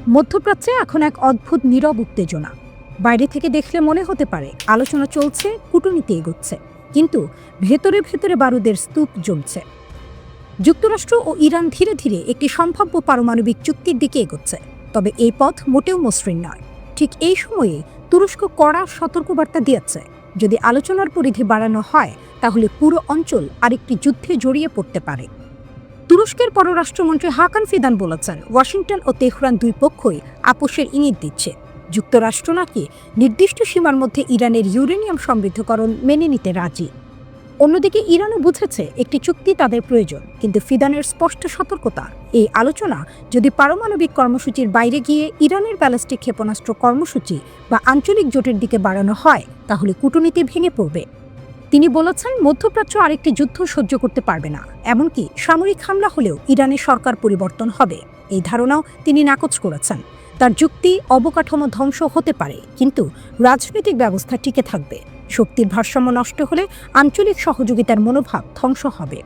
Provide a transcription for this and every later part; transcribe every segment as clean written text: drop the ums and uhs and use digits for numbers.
মধ্যপ্রাচ্যে এখন এক অদ্ভুত নীরব উত্তেজনা। বাইরে থেকে দেখলে মনে হতে পারে আলোচনা চলছে, কূটনীতি এগোচ্ছে, কিন্তু ভেতরে ভেতরে বারুদের স্তূপ জ্বলছে। যুক্তরাষ্ট্র ও ইরান ধীরে ধীরে একটি সম্ভাব্য পারমাণবিক চুক্তির দিকে এগোচ্ছে, তবে এই পথ মোটেও মসৃণ নয়। ঠিক এই সময়ে তুরস্ক কড়া সতর্কবার্তা দিয়েছে, যদি আলোচনার পরিধি বাড়ানো হয় তাহলে পুরো অঞ্চল আরেকটি যুদ্ধে জড়িয়ে পড়তে পারে। তুরস্কের পররাষ্ট্রমন্ত্রী হাকান ফিদান বলেছেন, ওয়াশিংটন ও তেহরান দুই পক্ষই আপোষের ইঙ্গিত দিচ্ছে। যুক্তরাষ্ট্র নাকি নির্দিষ্ট সীমার মধ্যে ইরানের ইউরেনিয়াম সমৃদ্ধকরণ মেনে নিতে রাজি। অন্যদিকে ইরানও বুঝেছে একটি চুক্তি তাদের প্রয়োজন, কিন্তু ফিদানের স্পষ্ট সতর্কতা, এই আলোচনা যদি পারমাণবিক কর্মসূচির বাইরে গিয়ে ইরানের ব্যালিস্টিক ক্ষেপণাস্ত্র কর্মসূচি বা আঞ্চলিক জোটের দিকে বাড়ানো হয় তাহলে কূটনীতি ভেঙে পড়বে। তিনি বলেছেন, মধ্যপ্রাচ্য আরেকটি যুদ্ধ সহ্য করতে পারবে না, এমনকি সামরিক হামলা হলেও ইরানের সরকার পরিবর্তন হবে, এই ধারণাও তিনি নাকচ করেছেন। তার যুক্তি, অবকাঠামো ধ্বংস হতে পারে, কিন্তু রাজনৈতিক ব্যবস্থা টিকে থাকবে। শক্তির ভারসাম্য নষ্ট হলে আঞ্চলিক সহযোগিতার মনোভাব ধ্বংস হবে।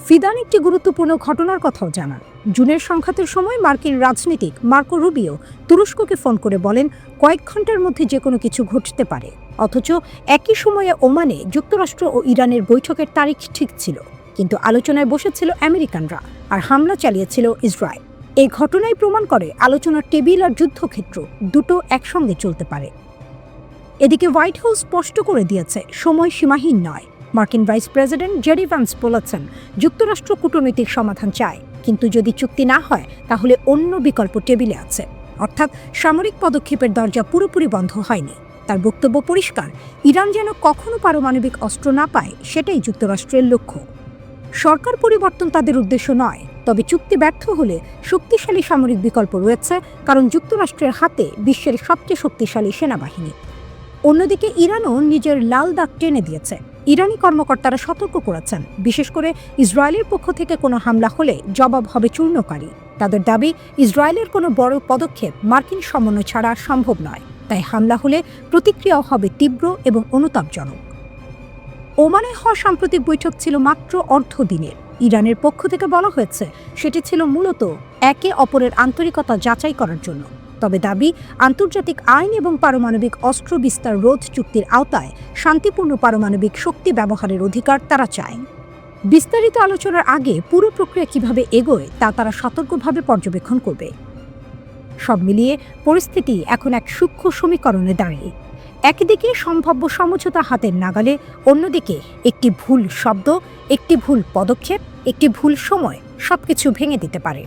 ফিদান একটি গুরুত্বপূর্ণ ঘটনার কথাও জানান। জুনের সংঘাতের সময় মার্কিন রাজনীতিক মার্কো রুবিও তুরস্ককে ফোন করে বলেন, কয়েক ঘন্টার মধ্যে যে কোনো কিছু ঘটতে পারে। অথচ একই সময়ে ওমানে যুক্তরাষ্ট্র ও ইরানের বৈঠকের তারিখ ঠিক ছিল, কিন্তু আলোচনায় বসেছিল আমেরিকানরা আর হামলা চালিয়েছিল ইসরায়েল। এই ঘটনাই প্রমাণ করে আলোচনার টেবিল আর যুদ্ধক্ষেত্র দুটো একসঙ্গে চলতে পারে। এদিকে হোয়াইট হাউস স্পষ্ট করে দিয়েছে, সময় সীমাহীন নয়। মার্কিন ভাইস প্রেসিডেন্ট জেডি ভ্যান্স বলেছেন, যুক্তরাষ্ট্র কূটনৈতিক সমাধান চায়, কিন্তু যদি চুক্তি না হয় তাহলে অন্য বিকল্প টেবিলে আছে। অর্থাৎ সামরিক পদক্ষেপের দরজা পুরোপুরি বন্ধ হয়নি। তার বক্তব্য পরিষ্কার, ইরান যেন কখনো পারমাণবিক অস্ত্র না পায়, সেটাই যুক্তরাষ্ট্রের লক্ষ্য। সরকার পরিবর্তন তাদের উদ্দেশ্য নয়, তবে চুক্তি ব্যর্থ হলে শক্তিশালী সামরিক বিকল্প রয়েছে, কারণ যুক্তরাষ্ট্রের হাতে বিশ্বের সবচেয়ে শক্তিশালী সেনাবাহিনী। অন্যদিকে ইরানও নিজের লাল দাগ টেনে দিয়েছে। ইরানি কর্মকর্তারা সতর্ক করেছেন, বিশেষ করে ইসরায়েলের পক্ষ থেকে কোনো হামলা হলে জবাব হবে চূর্ণকারী। তাদের দাবি, ইসরায়েলের কোনো বড় পদক্ষেপ মার্কিন সমন্বয় ছাড়া সম্ভব নয়, তাই হামলা হলে প্রতিক্রিয়াও হবে তীব্র এবং অনুতাপজনক। ওমানে হওয়া সাম্প্রতিক বৈঠক ছিল মাত্র অর্ধ দিনের। ইরানের পক্ষ থেকে বলা হয়েছে, সেটি ছিল মূলত একে অপরের আন্তরিকতা যাচাই করার জন্য। তবে দাবি, আন্তর্জাতিক আইন এবং পারমাণবিক অস্ত্র বিস্তার রোধ চুক্তির আওতায় শান্তিপূর্ণ পারমাণবিক শক্তি ব্যবহারের অধিকার তারা চায়। বিস্তারিত আলোচনার আগে পুরো প্রক্রিয়া কিভাবে এগোয় তা তারা সতর্কভাবে পর্যবেক্ষণ করবে। সব মিলিয়ে পরিস্থিতি এখন এক সূক্ষ্ম সমীকরণে দাঁড়িয়ে। একদিকে সম্ভাব্য সমঝোতা হাতের নাগালে, অন্যদিকে একটি ভুল শব্দ, একটি ভুল পদক্ষেপ, একটি ভুল সময় সবকিছু ভেঙে দিতে পারে।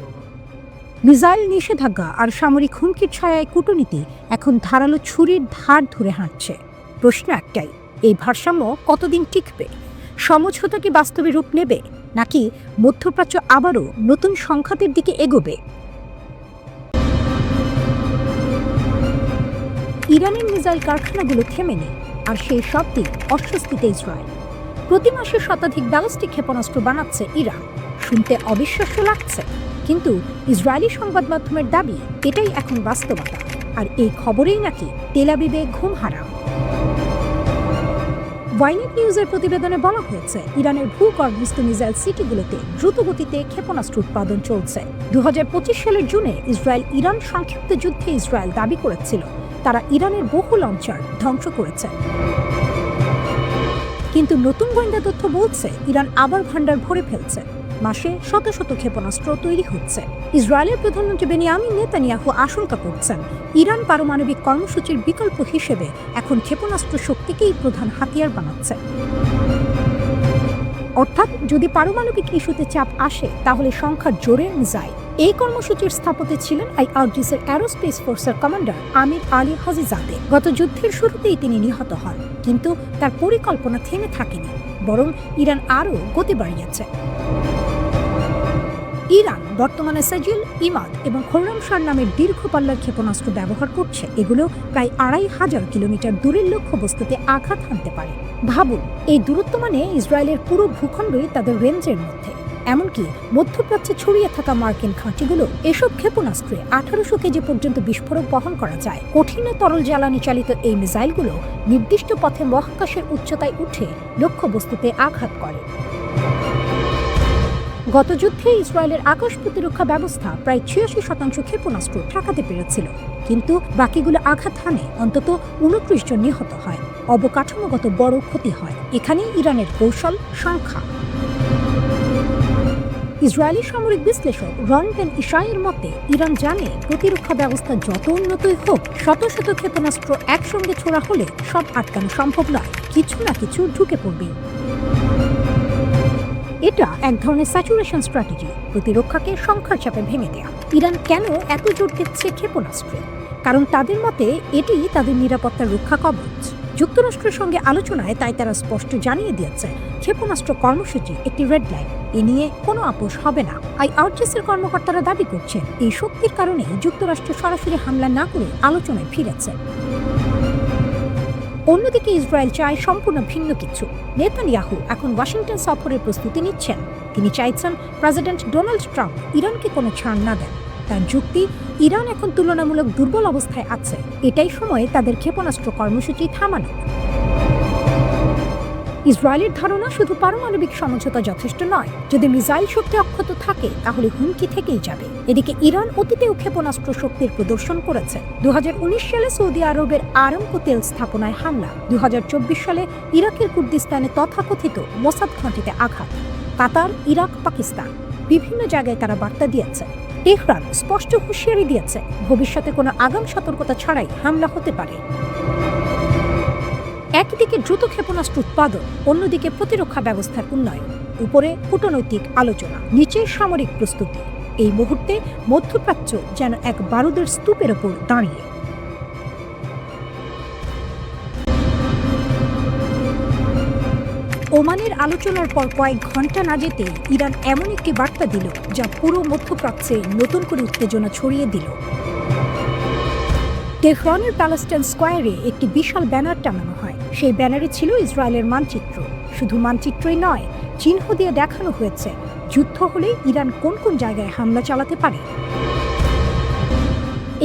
মিসাইল নিষেধাজ্ঞা আর সামরিক হুমকির ছায়ায় কূটনীতি এখন ধারালো ছুরির ধার ধরে হাঁটছে। প্রশ্ন একটাই, এই ভারসাম্য কতদিন টিকবে? সমঝোতা কি বাস্তবে রূপ নেবে, নাকি মধ্যপ্রাচ্য আবারও নতুন সংঘাতের দিকে এগোবে? ইরানের মিসাইল কারখানাগুলো থেমে নেই, আর সেই শব্দে অস্বস্তিতে ইসরায়েল। প্রতি মাসে শতাধিক ব্যালিস্টিক ক্ষেপণাস্ত্র বানাচ্ছে ইরান। শুনতে অবিশ্বাস্য লাগছে, কিন্তু ইসরায়েলি সংবাদ মাধ্যমের দাবি এটাই এখন বাস্তবতা, আর এই খবরেই নাকি তেল আবিবে ঘুম হারাম। ওয়াইনেট নিউজের প্রতিবেদনে বলা হয়েছে, ইরানের ভূগর্ভস্থ মিসাইল সিটিগুলোতে দ্রুতগতিতে ক্ষেপণাস্ত্র উৎপাদন চলছে। 2025 সালের জুনে ইসরায়েল ইরান সংক্ষিপ্ত যুদ্ধে ইসরায়েল দাবি করেছিল তারা ইরানের বহু লঞ্চার ধ্বংস করেছে। কিন্তু নতুন গোয়েন্দা তথ্য বলছে, ইরান আবার ভান্ডার ভরে ফেলছে। মাসে শত শত ক্ষেপণাস্ত্র তৈরি হচ্ছে। ইসরায়েলের প্রধানমন্ত্রী বেনিয়ামিন নেতানিয়াহু আশঙ্কা করছেন, ইরান পারমাণবিক কর্মসূচির বিকল্প হিসেবে এখন ক্ষেপণাস্ত্র শক্তিকেই প্রধান হাতিয়ার বানাচ্ছে। অর্থাৎ যদি পারমাণবিক ইস্যুতে চাপ আসে তাহলে সংখ্যার জোরে মিসাইল। এই কর্মসূচির স্থপতি ছিলেন আইআরজিসির অ্যারোস্পেস ফোর্সের কমান্ডার আমির আলী হাজিজাদে। গত যুদ্ধের শুরুতেই তিনি নিহত হন, কিন্তু তার পরিকল্পনা থেমে থাকেনি, বরং ইরান আরও গতি বাড়িয়েছে। ইরান বর্তমানে সাজিল, ইমাদ এবং খোররামশার নামের দীর্ঘ পাল্লার ক্ষেপণাস্ত্র ব্যবহার করছে। এগুলো প্রায় 2500 কিলোমিটার দূরের লক্ষ্যবস্তুতে আঘাত হানতে পারে। ভাবুন, এই দূরত্ব মানে ইসরায়েলের পুরো ভূখণ্ডই তাদের রেঞ্জের মধ্যে। এমনকি মধ্যপ্রাচ্যে ছড়িয়ে থাকা মার্কিন ঘাঁটিগুলো এসব ক্ষেপণাস্ত্রে 1800 কেজি পর্যন্ত বিস্ফোরক বহন করা যায়। কঠিন তরল জ্বালানি চালিত এই মিসাইলগুলো নির্দিষ্ট পথে মহাকাশের উচ্চতায় উঠে লক্ষ্যবস্তুতে আঘাত করে। গত যুদ্ধে ইসরায়েলের আকাশ প্রতিরক্ষা ব্যবস্থা প্রায় ৮৬% ক্ষেপণাস্ত্র ঠেকাতে পেরেছিল, কিন্তু বাকিগুলো আঘাত হানে অন্তত ২৯ জন নিহত হয়, অবকাঠামোগত বড় ক্ষতি হয়। এখানেই ইরানের কৌশল সংখ্যা। ইসরায়েলি সামরিক বিশ্লেষক রন বেন ইশাইয়ের মতে, ইরান জানে প্রতিরক্ষা ব্যবস্থা যত উন্নতই হোক, শত শত ক্ষেপণাস্ত্র একসঙ্গে ছোড়া হলে সব আটকানো সম্ভব নয়, কিছু না কিছু ঢুকে পড়বে। এটা এক ধরনের স্যাচুরেশন স্ট্র্যাটেজি, প্রতিরক্ষাকে সংখ্যার চাপে ভেঙে দেয়া। ইরান কেন এত জোর দিচ্ছে ক্ষেপণাস্ত্রে? কারণ তাদের মতে এটি তাদের নিরাপত্তার রক্ষা কবচ। যুক্তরাষ্ট্রের সঙ্গে আলোচনায় তাই তারা স্পষ্ট জানিয়ে দিয়েছে, ক্ষেপণাস্ত্র কর্মসূচি একটি রেড লাইন, এ নিয়ে কোনো আপোষ হবে না। আইআরজিসির কর্মকর্তারা দাবি করছেন, এই শক্তির কারণে যুক্তরাষ্ট্র সরাসরি হামলা না করে আলোচনায় ফিরেছে। অন্যদিকে ইসরায়েল চায় সম্পূর্ণ ভিন্ন কিছু। নেতানিয়াহু এখন ওয়াশিংটন সফরের প্রস্তুতি নিচ্ছেন। তিনি চাইছেন প্রেসিডেন্ট ডোনাল্ড ট্রাম্প ইরানকে কোনো ছাড় না দেন। তার যুক্তি, ইরান এখন তুলনামূলক দুর্বল অবস্থায় আছে, এটাই সময় তাদের ক্ষেপণাস্ত্র কর্মসূচি থামানো। ইসরায়েলের ধারণা, শুধু পারমাণবিক সমঝোতা যথেষ্ট নয়, যদি মিসাইল শক্তি অক্ষত থাকে তাহলে হুমকি থেকেই যাবে। এদিকে ইরান অতীতেও ক্ষেপণাস্ত্র শক্তির প্রদর্শন করেছে। ২০১৯ সালে সৌদি আরবের আরামকো তেল স্থাপনায় হামলা, ২০২৪ সালে ইরাকের কুর্দিস্তানে তথাকথিত মোসাদ ঘাঁটিতে আঘাত, কাতার, ইরাক, পাকিস্তান বিভিন্ন জায়গায় তারা বার্তা দিয়েছে। তেহরান স্পষ্ট হুঁশিয়ারি দিয়েছে, ভবিষ্যতে কোনো আগাম সতর্কতা ছাড়াই হামলা হতে পারে। একদিকে দ্রুত ক্ষেপণাস্ত্র উৎপাদন, অন্যদিকে প্রতিরক্ষা ব্যবস্থার উন্নয়ন, উপরে কূটনৈতিক আলোচনা, নিচে সামরিক প্রস্তুতি। এই মুহূর্তে মধ্যপ্রাচ্য যেন এক বারুদের স্তূপের ওপর দাঁড়িয়ে। ওমানের আলোচনার পর কয়েক ঘন্টা না যেতে ইরান এমন একটি বার্তা দিল, যা পুরো মধ্যপ্রাচ্যে নতুন করে উত্তেজনা ছড়িয়ে দিল। তেহরানের প্যালেস্টাইন স্কোয়ারে একটি বিশাল ব্যানার টানানো হয়। সেই ব্যানারে ছিল ইসরায়েলের মানচিত্র। শুধু মানচিত্রই নয়, চিহ্ন দিয়ে দেখানো হয়েছে যুদ্ধ হলে ইরান কোন কোন জায়গায় হামলা চালাতে পারে।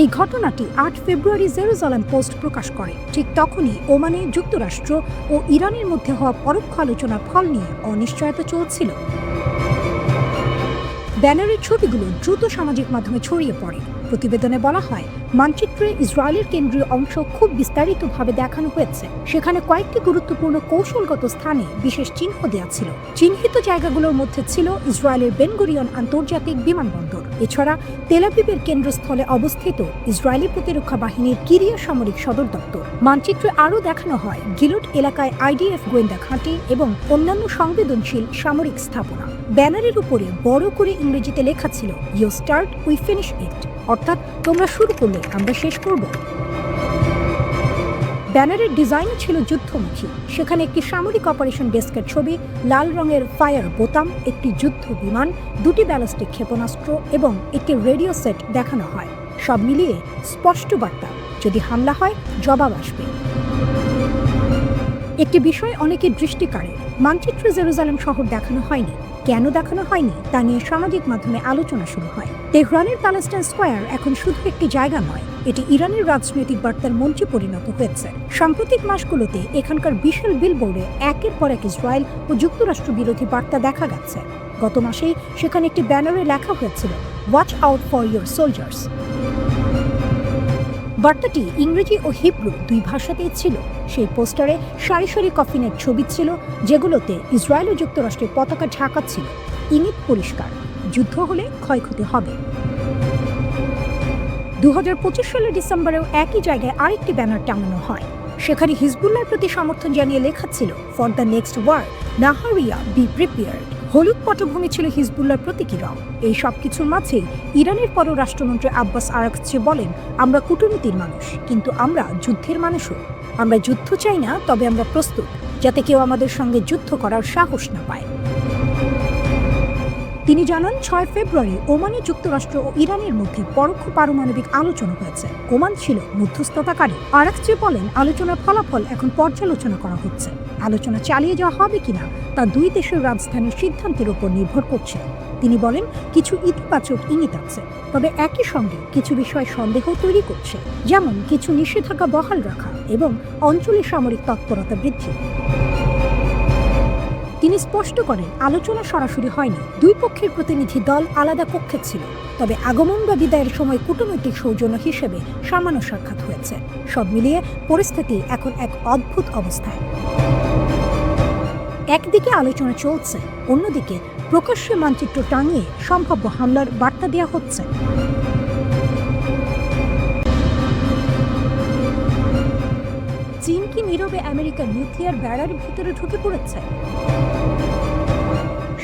এই ঘটনাটি ৮ ফেব্রুয়ারি জেরুজালেম পোস্ট প্রকাশ করে। ঠিক তখনই ওমানে যুক্তরাষ্ট্র ও ইরানের মধ্যে হওয়া পরোক্ষ আলোচনার ফল নিয়ে অনিশ্চয়তা চলছিল। ব্যানারের ছবিগুলো দ্রুত সামাজিক মাধ্যমে ছড়িয়ে পড়ে। প্রতিবেদনে বলা হয়, মানচিত্রে ইসরায়েলের কেন্দ্রীয় অংশ খুব বিস্তারিতভাবে দেখানো হয়েছে। সেখানে কয়েকটি গুরুত্বপূর্ণ কৌশলগত স্থানে বিশেষ চিহ্ন দেওয়া ছিল। চিহ্নিত জায়গাগুলোর মধ্যে ছিল ইসরায়েলের বেন গুরিয়ন আন্তর্জাতিক বিমানবন্দর, এছাড়া তেল আবিবের কেন্দ্রস্থলে অবস্থিত ইসরায়েলি প্রতিরক্ষা বাহিনীর কিরিয়া সামরিক সদর দপ্তর। মানচিত্রে আরও দেখানো হয় গিলুট এলাকায় আইডিএফ গোয়েন্দা ঘাঁটি এবং অন্যান্য সংবেদনশীল সামরিক স্থাপনা। ব্যানারের উপরে বড় করে ইংরেজিতে লেখা ছিল, you start, we finish it, অর্থাৎ তোমরা শুরু করলে আমরা শেষ করব। ব্যানারের ডিজাইন ছিল যুদ্ধমুখী। সেখানে একটি সামরিক অপারেশন ডেস্কের ছবি, লাল রঙের ফায়ার বোতাম, একটি যুদ্ধ বিমান, দুটি ব্যালিস্টিক ক্ষেপণাস্ত্র এবং একটি রেডিও সেট দেখানো হয়। সব মিলিয়ে স্পষ্ট বার্তা, যদি হামলা হয় জবাব আসবে। একটি বিষয় অনেকের দৃষ্টি কাড়ে, মানচিত্রে জেরুজালেম শহর দেখানো হয়নি। কেন দেখানো হয়নি তা নিয়ে সামাজিক মাধ্যমে আলোচনা শুরু হয়। তেহরানের প্যালেস্টাইন স্কোয়ার এখন শুধু একটি জায়গা নয়, এটি ইরানের রাজনৈতিক বার্তার মঞ্চে পরিণত হয়েছে। সাম্প্রতিক মাসগুলোতে এখানকার বিশাল বিলবোর্ডে একের পর এক ইসরায়েল ও যুক্তরাষ্ট্র বিরোধী বার্তা দেখা গেছে। গত মাসেই সেখানে একটি ব্যানারে লেখা হয়েছিল, watch out for your soldiers. বার্তাটি ইংরেজি ও হিব্রু দুই ভাষাতেই ছিল। সেই পোস্টারে সারি সারি কফিনের ছবি ছিল, যেগুলোতে ইসরায়েল ও যুক্তরাষ্ট্রের পতাকা ঢাকা ছিল। ইঙ্গিত পরিষ্কার, যুদ্ধ হলে ক্ষয়ক্ষতি হবে। ২০২৫ সালের ডিসেম্বরেও একই জায়গায় আরেকটি ব্যানার টাঙানো হয়। সেখানে হিজবুল্লাহর প্রতি সমর্থন জানিয়ে লেখা ছিল, for the next war, Nahariya, be prepared. হলুদ পটভূমি ছিল হিজবুল্লাহর প্রতীকী রং। এই সব কিছুর মাঝেই ইরানের পররাষ্ট্রমন্ত্রী আব্বাস আরাগচি বলেন, আমরা কূটনীতির মানুষ, কিন্তু আমরা যুদ্ধের মানুষও। আমরা যুদ্ধ চাই না, তবে আমরা প্রস্তুত, যাতে কেউ আমাদের সঙ্গে যুদ্ধ করার সাহস না পায়। তিনি জানান, ৬ ফেব্রুয়ারি ওমানে যুক্তরাষ্ট্র ও ইরানের মধ্যে পরোক্ষ পারমাণবিক আলোচনা হয়েছে। ওমান ছিল মধ্যস্থতাকারী। আরাগচি বলেন, আলোচনার ফলাফল এখন পর্যালোচনা করা হচ্ছে। আলোচনা চালিয়ে যাওয়া হবে কিনা তা দুই দেশের রাজধানীর সিদ্ধান্তের উপর নির্ভর করছে। তিনি বলেন, কিছু ইতিবাচক ইঙ্গিত আছে, তবে একই সঙ্গে কিছু বিষয় সন্দেহ তৈরি করছে, যেমন কিছু নিষেধাজ্ঞা বহাল রাখা এবং অঞ্চলে সামরিক তৎপরতা বৃদ্ধি। তিনি তিনি স্পষ্ট করেন, আলোচনা সরাসরি হয়নি। দুই পক্ষের প্রতিনিধি দল আলাদা কক্ষে ছিল, তবে আগমন বা বিদায়ের সময় কূটনৈতিক সৌজন্য হিসেবে সামান্য সাক্ষাৎ হয়েছে। সব মিলিয়ে পরিস্থিতি এখন এক অদ্ভুত অবস্থায়। একদিকে আলোচনা চলছে, অন্যদিকে প্রকাশ্যে মানচিত্র টাঙিয়ে সম্ভাব্য হামলার বার্তা দেওয়া হচ্ছে। চীন কি নীরবে আমেরিকার নিউক্লিয়ার ব্যারার ভিতরে ঢুকে পড়েছে?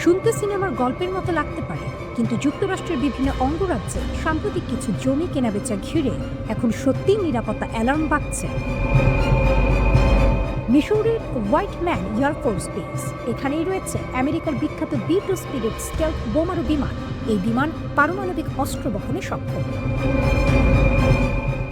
শুনতে সিনেমার গল্পের মতো লাগতে পারে, কিন্তু যুক্তরাষ্ট্রের বিভিন্ন অঙ্গরাজ্যে সাম্প্রতিক কিছু জমি কেনাবেচা ঘিরে এখন সত্যিই নিরাপত্তা অ্যালার্ম বাজছে। মিসৌরির হোয়াইট ম্যান এয়ারফোর্স বেস, এখানেই রয়েছে আমেরিকার বিখ্যাত B-2 স্পিরিট স্টেলথ বোমারু বিমান। এই বিমান পারমাণবিক অস্ত্র বহনে সক্ষম।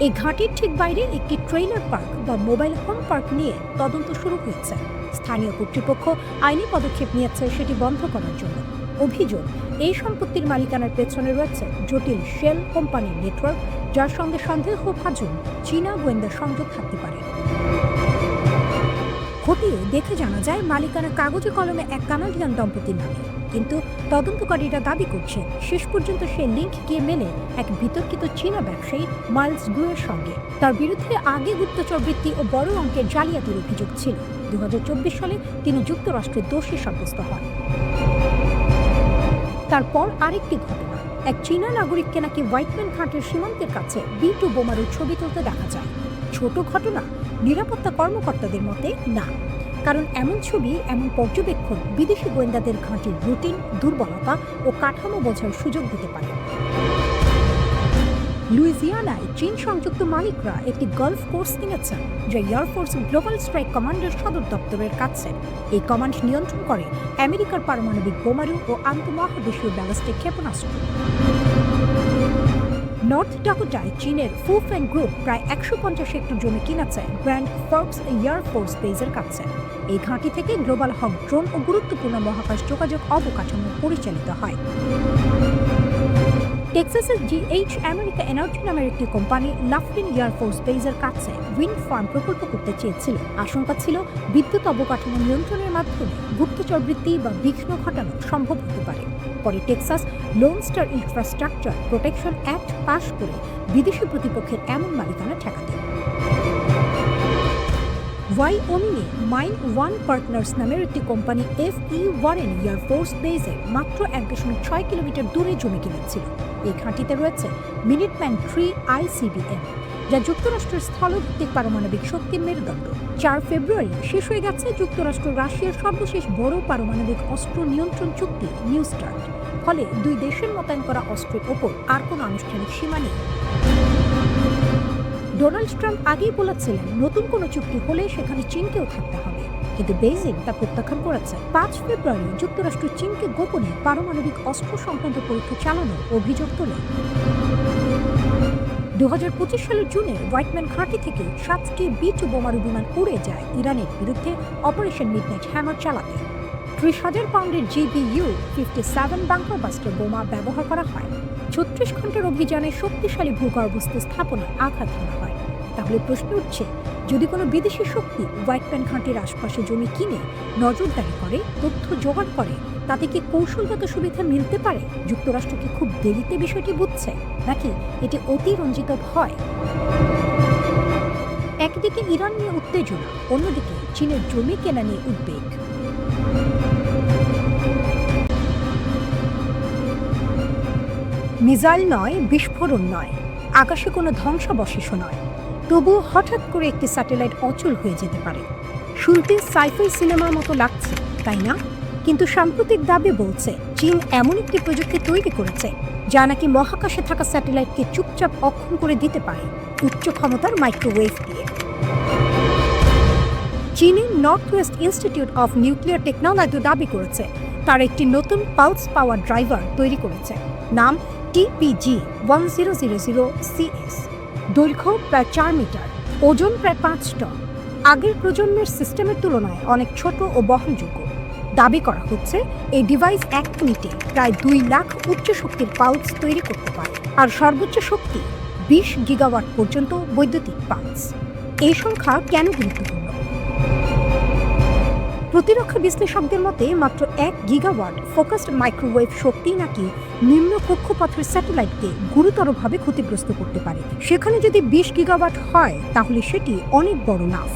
এই ঘাঁটির ঠিক বাইরে একটি ট্রেইলার পার্ক বা মোবাইল হোম পার্ক নিয়ে তদন্ত শুরু হয়েছে। স্থানীয় কর্তৃপক্ষ আইনি পদক্ষেপ নিয়েছে সেটি বন্ধ করার জন্য। অভিযোগ, এই সম্পত্তির মালিকানার পেছনে রয়েছে জটিল শেল কোম্পানির নেটওয়ার্ক, যার সঙ্গে সন্দেহভাজন চীনা গোয়েন্দা সংযোগ থাকতে পারে। খতিয়ে দেখে জানা যায় মালিকানা কাগজে কলমে এক কানাডিয়ান দম্পতির নামে, কিন্তু তদন্তকারীরা দাবি করছেন শেষ পর্যন্ত সে লিঙ্ক গিয়ে মেলে এক বিতর্কিত চীনা ব্যবসায়ী মাইলস গুয়ের সঙ্গে। তার বিরুদ্ধে আগে গুপ্তচরবৃত্তি ও বড় অঙ্কের জালিয়াতির অভিযোগ ছিল। 2024 সালে তিনি যুক্তরাষ্ট্রে দোষী সাব্যস্ত হন। তারপর আরেকটি ঘটনা, এক চীনা নাগরিককে নাকি হোয়াইটম্যান ঘাটের সীমান্তের কাছে B-2 বোমারুর ছবি তুলতে দেখা যায়। ছোট ঘটনা, নিরাপত্তা কর্মকর্তাদের মতে না, কারণ এমন ছবি, এমন পর্যবেক্ষণ বিদেশি গোয়েন্দাদের ঘাঁটির রুটিন, দুর্বলতা ও কাঠামো বোঝার সুযোগ দিতে পারে। লুইজিয়ানায় চীন সংযুক্ত মালিকরা একটি গলফ কোর্স কিনেছেন, যা এয়ারফোর্স গ্লোবাল স্ট্রাইক কমান্ডের সদর দপ্তরের কাছে। এই কমান্ড নিয়ন্ত্রণ করে আমেরিকার পারমাণবিক বোমারু ও আন্তঃমহাদেশীয় ব্যালিস্টিক ক্ষেপণাস্ত্র। নর্থ ডাকোটায় চীনের ফুফেন গ্রুপ প্রায় 150 হেক্টর জমি কিনেছে গ্র্যান্ড ফর্কস এয়ারফোর্স বেসের কাছে। এই ঘাঁটি থেকে গ্লোবাল হক ড্রোন ও গুরুত্বপূর্ণ মহাকাশ যোগাযোগ অবকাঠামো পরিচালিত হয়। টেক্সাসের GH আমেরিকা এনার্জি নামের একটি কোম্পানি লাফলিন এয়ারফোর্স বেসের কাছে উইন্ড ফার্ম প্রকল্প করতে চেয়েছিল। আশঙ্কা ছিল বিদ্যুৎ অবকাঠামো নিয়ন্ত্রণের মাধ্যমে গুপ্তচরবৃত্তি বা বিঘ্ন ঘটানো সম্ভব হতে পারে। পরে Texas Lone Star Infrastructure Protection Act pass করে বিদেশি প্রতিপক্ষের এমন মালিকানা ঠেকাতে। ওয়াইওমিংয়ে মাইন ওয়ান পার্টনার্স নামের একটি কোম্পানি FE ওয়ারেন এয়ারফোর্স বেসের মাত্র 1.6 কিলোমিটার দূরে জমি কিনেছিল। এই ঘাঁটিতে রয়েছে মিনিটম্যান 3 ICBM, যা যুক্তরাষ্ট্রের স্থলভিত্তিক পারমাণবিক শক্তির মেরুদণ্ড। 4 ফেব্রুয়ারি শেষ হয়ে গেছে যুক্তরাষ্ট্র রাশিয়ার সর্বশেষ বড় পারমাণবিক অস্ত্র নিয়ন্ত্রণ চুক্তি নিউ স্টার্ট। ফলে দুই দেশের মোতায়েন করা অস্ত্রের ওপর আর কোনো আনুষ্ঠানিক সীমা নেই। ডোনাল্ড ট্রাম্প আগেই বলেছিলেন নতুন কোনো চুক্তি হলে সেখানে চীনকেও থাকতে হবে, কিন্তু বেইজিং তা প্রত্যাখ্যান করেছে। 5 ফেব্রুয়ারি যুক্তরাষ্ট্র চীনকে গোপনে পারমাণবিক অস্ত্র সংক্রান্ত পরীক্ষা চালানোর অভিযোগ তোলে। 2025 সালের জুনে হোয়াইটম্যান ঘাঁটি থেকে 7টি B-2 বোমারু বিমান উড়ে যায় ইরানের বিরুদ্ধে অপারেশন মিডনাইট হ্যামার চালাতে। 30,000 পাউন্ডের GBU-57 বাংকার বাস্টার বোমা ব্যবহার করা হয়। 36 ঘন্টার অভিযানে শক্তিশালী ভূগর্ভস্থ স্থাপনায় আঘাত হানা হয়। তাহলে প্রশ্ন উঠছে, যদি কোনো বিদেশি শক্তি হোয়াইটম্যান ঘাঁটির আশপাশে জমি কিনে নজরদারি করে, তথ্য জোগাড় করে, তাতে কি কৌশলগত সুবিধা মিলতে পারে? যুক্তরাষ্ট্র কি খুব দেরিতে বিষয়টি বুঝছে, নাকি এটি অতিরঞ্জিত ভয়? একদিকে ইরান নিয়ে উত্তেজনা, অন্যদিকে চীনের জমি কেনা নিয়ে উদ্বেগ। মিসাইল নয়, বিস্ফোরণ নয়, আকাশে কোনো ধ্বংসাবশেষ নয়, তবুও হঠাৎ করে একটি স্যাটেলাইট অচল হয়ে যেতে পারে। শুনতে সাইফাই সিনেমার মতো লাগছে, তাই না? কিন্তু সাম্প্রতিক দাবি বলছে চীন এমন একটি প্রযুক্তি তৈরি করেছে যা নাকি মহাকাশে থাকা স্যাটেলাইটকে চুপচাপ অক্ষম করে দিতে পারে উচ্চ ক্ষমতার মাইক্রোওয়েভ দিয়ে। চীনের north West institute of nuclear technology দাবি করেছে তার একটি নতুন পালস পাওয়ার ড্রাইভার তৈরি করেছে, নাম TPG-1000CS। দৈর্ঘ্য প্রায় 4 মিটার, ওজন প্রায় 5 টন। আগের প্রজন্মের সিস্টেমের তুলনায় অনেক ছোট ও বহনযোগ্য। দাবি করা হচ্ছে এই ডিভাইস 1 মিনিটে প্রায় 2 লাখ উচ্চ শক্তির পালস তৈরি করতে পারে, আর সর্বোচ্চ শক্তি 20 গিগাওয়াট পর্যন্ত বৈদ্যুতিক পালস। এই সংখ্যা কেন গুরুত্বপূর্ণ? প্রতিরক্ষা বিশ্লেষকদের মতে মাত্র 1 গিগাওয়াট ফোকাসড মাইক্রোওয়েভ শক্তি নাকি নিম্ন কক্ষপথের স্যাটেলাইটকে গুরুতরভাবে ক্ষতিগ্রস্ত করতে পারে। সেখানে যদি 20 গিগাওয়াট হয় তাহলে সেটি অনেক বড় লাভ।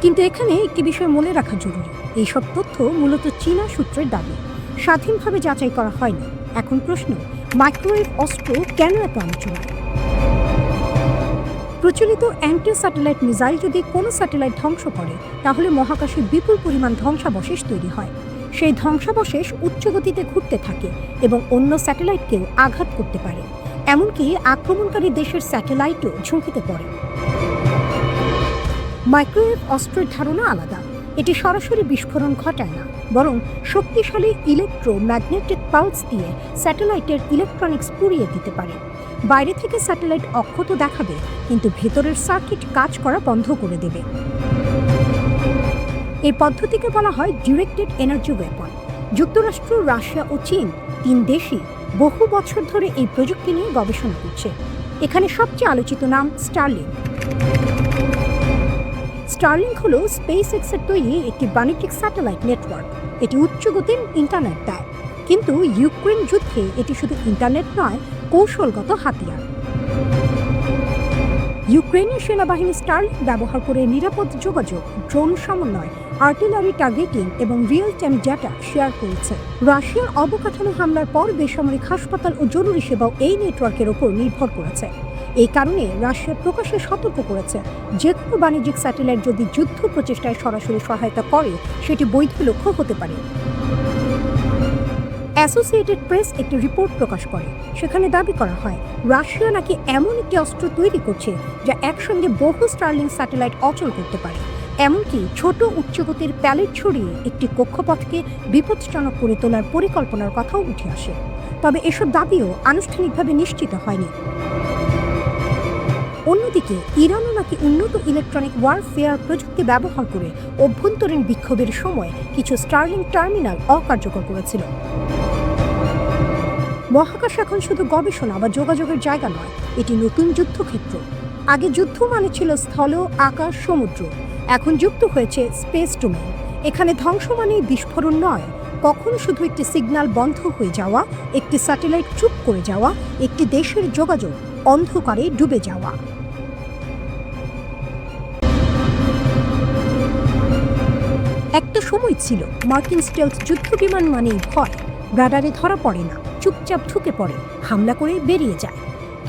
কিন্তু এখানে একটি বিষয় মনে রাখা জরুরি, এইসব তথ্য মূলত চীনা সূত্রের দাবি, স্বাধীনভাবে যাচাই করা হয়নি। এখন প্রশ্ন, মাইক্রোওয়েভ অস্ত্র কেন এত আলোচনা? প্রচলিত অ্যান্টি স্যাটেলাইট মিসাইল যদি কোনো স্যাটেলাইট ধ্বংস করে তাহলে মহাকাশে বিপুল পরিমাণ ধ্বংসাবশেষ তৈরি হয়। সেই ধ্বংসাবশেষ উচ্চ গতিতে ঘুরতে থাকে এবং অন্য স্যাটেলাইটকেও আঘাত করতে পারে, এমনকি আক্রমণকারী দেশের স্যাটেলাইটও ঝুঁকিতে পড়ে। মাইক্রোওয়েভ অস্ত্রের ধারণা আলাদা। এটি সরাসরি বিস্ফোরণ ঘটায় না, বরং শক্তিশালী ইলেকট্রোম্যাগনেটিক পালস দিয়ে স্যাটেলাইটের ইলেকট্রনিক্স পুড়িয়ে দিতে পারে। বাইরে থেকে স্যাটেলাইট অক্ষত দেখাবে, কিন্তু ভেতরের সার্কিট কাজ করা বন্ধ করে দেবে। এই পদ্ধতিকে বলা হয় ডিরেক্টেড এনার্জি ওয়েপন। যুক্তরাষ্ট্র, রাশিয়া ও চীন 3 দেশই বহু বছর ধরে এই প্রযুক্তি নিয়ে গবেষণা করছে। এখানে সবচেয়ে আলোচিত নাম স্টারলিংক। স্টারলিংক হলো স্পেস এক্সের তৈরি একটি বাণিজ্যিক স্যাটেলাইট নেটওয়ার্ক। এটি উচ্চ গতির ইন্টারনেট দেয়, কিন্তু ইউক্রেন যুদ্ধে এটি শুধু ইন্টারনেট নয়, কৌশলগত হাতিয়ার। ইউক্রেনীয় সেনাবাহিনী স্টারলিংক ব্যবহার করে নিরাপদ যোগাযোগ, ড্রোন সমন্বয়, আর্টিলারি টার্গেটিং এবং রিয়েল টাইম ডেটা শেয়ার করেছে। রাশিয়ার অবকাঠামো হামলার পর বেসামরিক হাসপাতাল ও জরুরি সেবাও এই নেটওয়ার্কের ওপর নির্ভর করেছে। এই কারণে রাশিয়া প্রকাশ্যে সতর্ক করেছে, যে কোনো বাণিজ্যিক স্যাটেলাইট যদি যুদ্ধ প্রচেষ্টায় সরাসরি সহায়তা করে সেটি বৈধ লক্ষ্য হতে পারে। অ্যাসোসিয়েটেড প্রেস একটি রিপোর্ট প্রকাশ করে, সেখানে দাবি করা হয় রাশিয়া নাকি এমন একটি অস্ত্র তৈরি করছে যা একসঙ্গে বহু স্টারলিংক স্যাটেলাইট অচল করতে পারে, এমনকি ছোট উচ্চগতির প্যালেট ছড়িয়ে একটি কক্ষপথকে বিপজ্জনক করে তোলার পরিকল্পনার কথাও উঠে আসে। তবে এসব দাবিও আনুষ্ঠানিকভাবে নিশ্চিত হয়নি। অন্যদিকে ইরানও নাকি উন্নত ইলেকট্রনিক ওয়ারফেয়ার প্রযুক্তি ব্যবহার করে অভ্যন্তরীণ বিক্ষোভের সময় কিছু স্টারলিংক টার্মিনাল অকার্যকর করেছিল। মহাকাশ এখন শুধু গবেষণা বা যোগাযোগের জায়গা নয়, এটি নতুন যুদ্ধক্ষেত্র। আগে যুদ্ধ মানে ছিল স্থল, আকাশ, সমুদ্র। এখন যুক্ত হয়েছে স্পেস ডোমেইন। এখানে ধ্বংস মানে বিস্ফোরণ নয়, কখনো শুধু একটি সিগন্যাল বন্ধ হয়ে যাওয়া, একটি স্যাটেলাইট চুপ করে যাওয়া, একটি দেশের যোগাযোগ অন্ধকারে ডুবে যাওয়া। একটা সময় ছিল মার্কিন স্টেলথ যুদ্ধ বিমান মানেই ভয়, রাডারে ধরা পড়ে না, চুপচাপ ঢুকে পড়ে, হামলা করে বেরিয়ে যায়।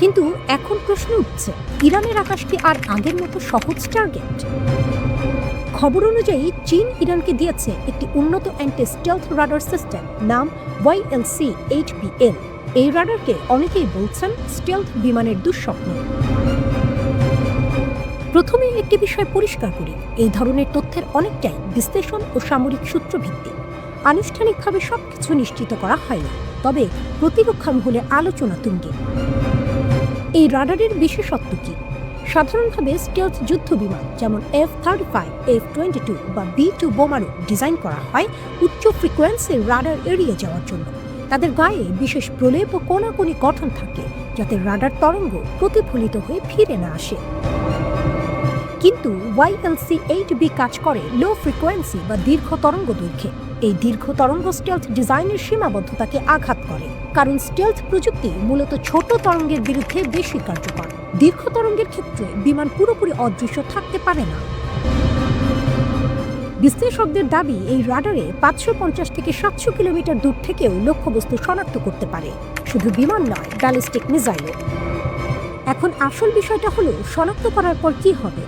কিন্তু এখন প্রশ্ন উঠছে, ইরানের আকাশ কি আর আগের মতো সহজ টার্গেট? খবর অনুযায়ী চীন ইরানকে দিয়েছে একটি উন্নত অ্যান্টি স্টেলথ রাডার সিস্টেম, নাম YLC-8BL। এই রাডারকে অনেকেই বলছেন স্টেলথ বিমানের দুঃস্বপ্ন। প্রথমে একটি বিষয় পরিষ্কার করি, এই ধরনের তথ্যের অনেকটাই বিশ্লেষণ ও সামরিক সূত্রভিত্তিক। আনুষ্ঠানিকভাবে সবকিছু নিশ্চিত করা হয়নি, তবে প্রতিরক্ষা মহলে আলোচনা তুঙ্গে। এই রাডারের বিশেষত্ব কি? সাধারণভাবে স্টেলথ যুদ্ধ বিমান যেমন F-35, F-22 বা B-2 বোমারু ডিজাইন করা হয় উচ্চ ফ্রিকোয়েন্সির রাডার এড়িয়ে যাওয়ার জন্য। তাদের গায়ে বিশেষ প্রলেপ ও কোনাকুনি গঠন থাকে, যাতে রাডার তরঙ্গ প্রতিফলিত হয়ে ফিরে না আসে। কিন্তু YLC-8B কাজ করে লো ফ্রিকোয়েন্সি বা দীর্ঘ তরঙ্গ দৈর্ঘ্যে। এই দীর্ঘ তরঙ্গ স্টেলথ ডিজাইনের সীমাবদ্ধতাকে আঘাত করে, কারণ স্টেলথ প্রযুক্তি মূলত ছোট তরঙ্গের বিরুদ্ধে বেশি কার্যকর। দীর্ঘ তরঙ্গের ক্ষেত্রে বিমান পুরোপুরি অদৃশ্য থাকতে পারে না। বিশ্লেষকদের দাবি, এই রাডারে 550 থেকে 700 কিলোমিটার দূর থেকেও লক্ষ্যবস্তু শনাক্ত করতে পারে, শুধু বিমান নয়, ব্যালিস্টিক মিসাইলও। এখন আসল বিষয়টা হলো শনাক্ত করার পর কি হবে।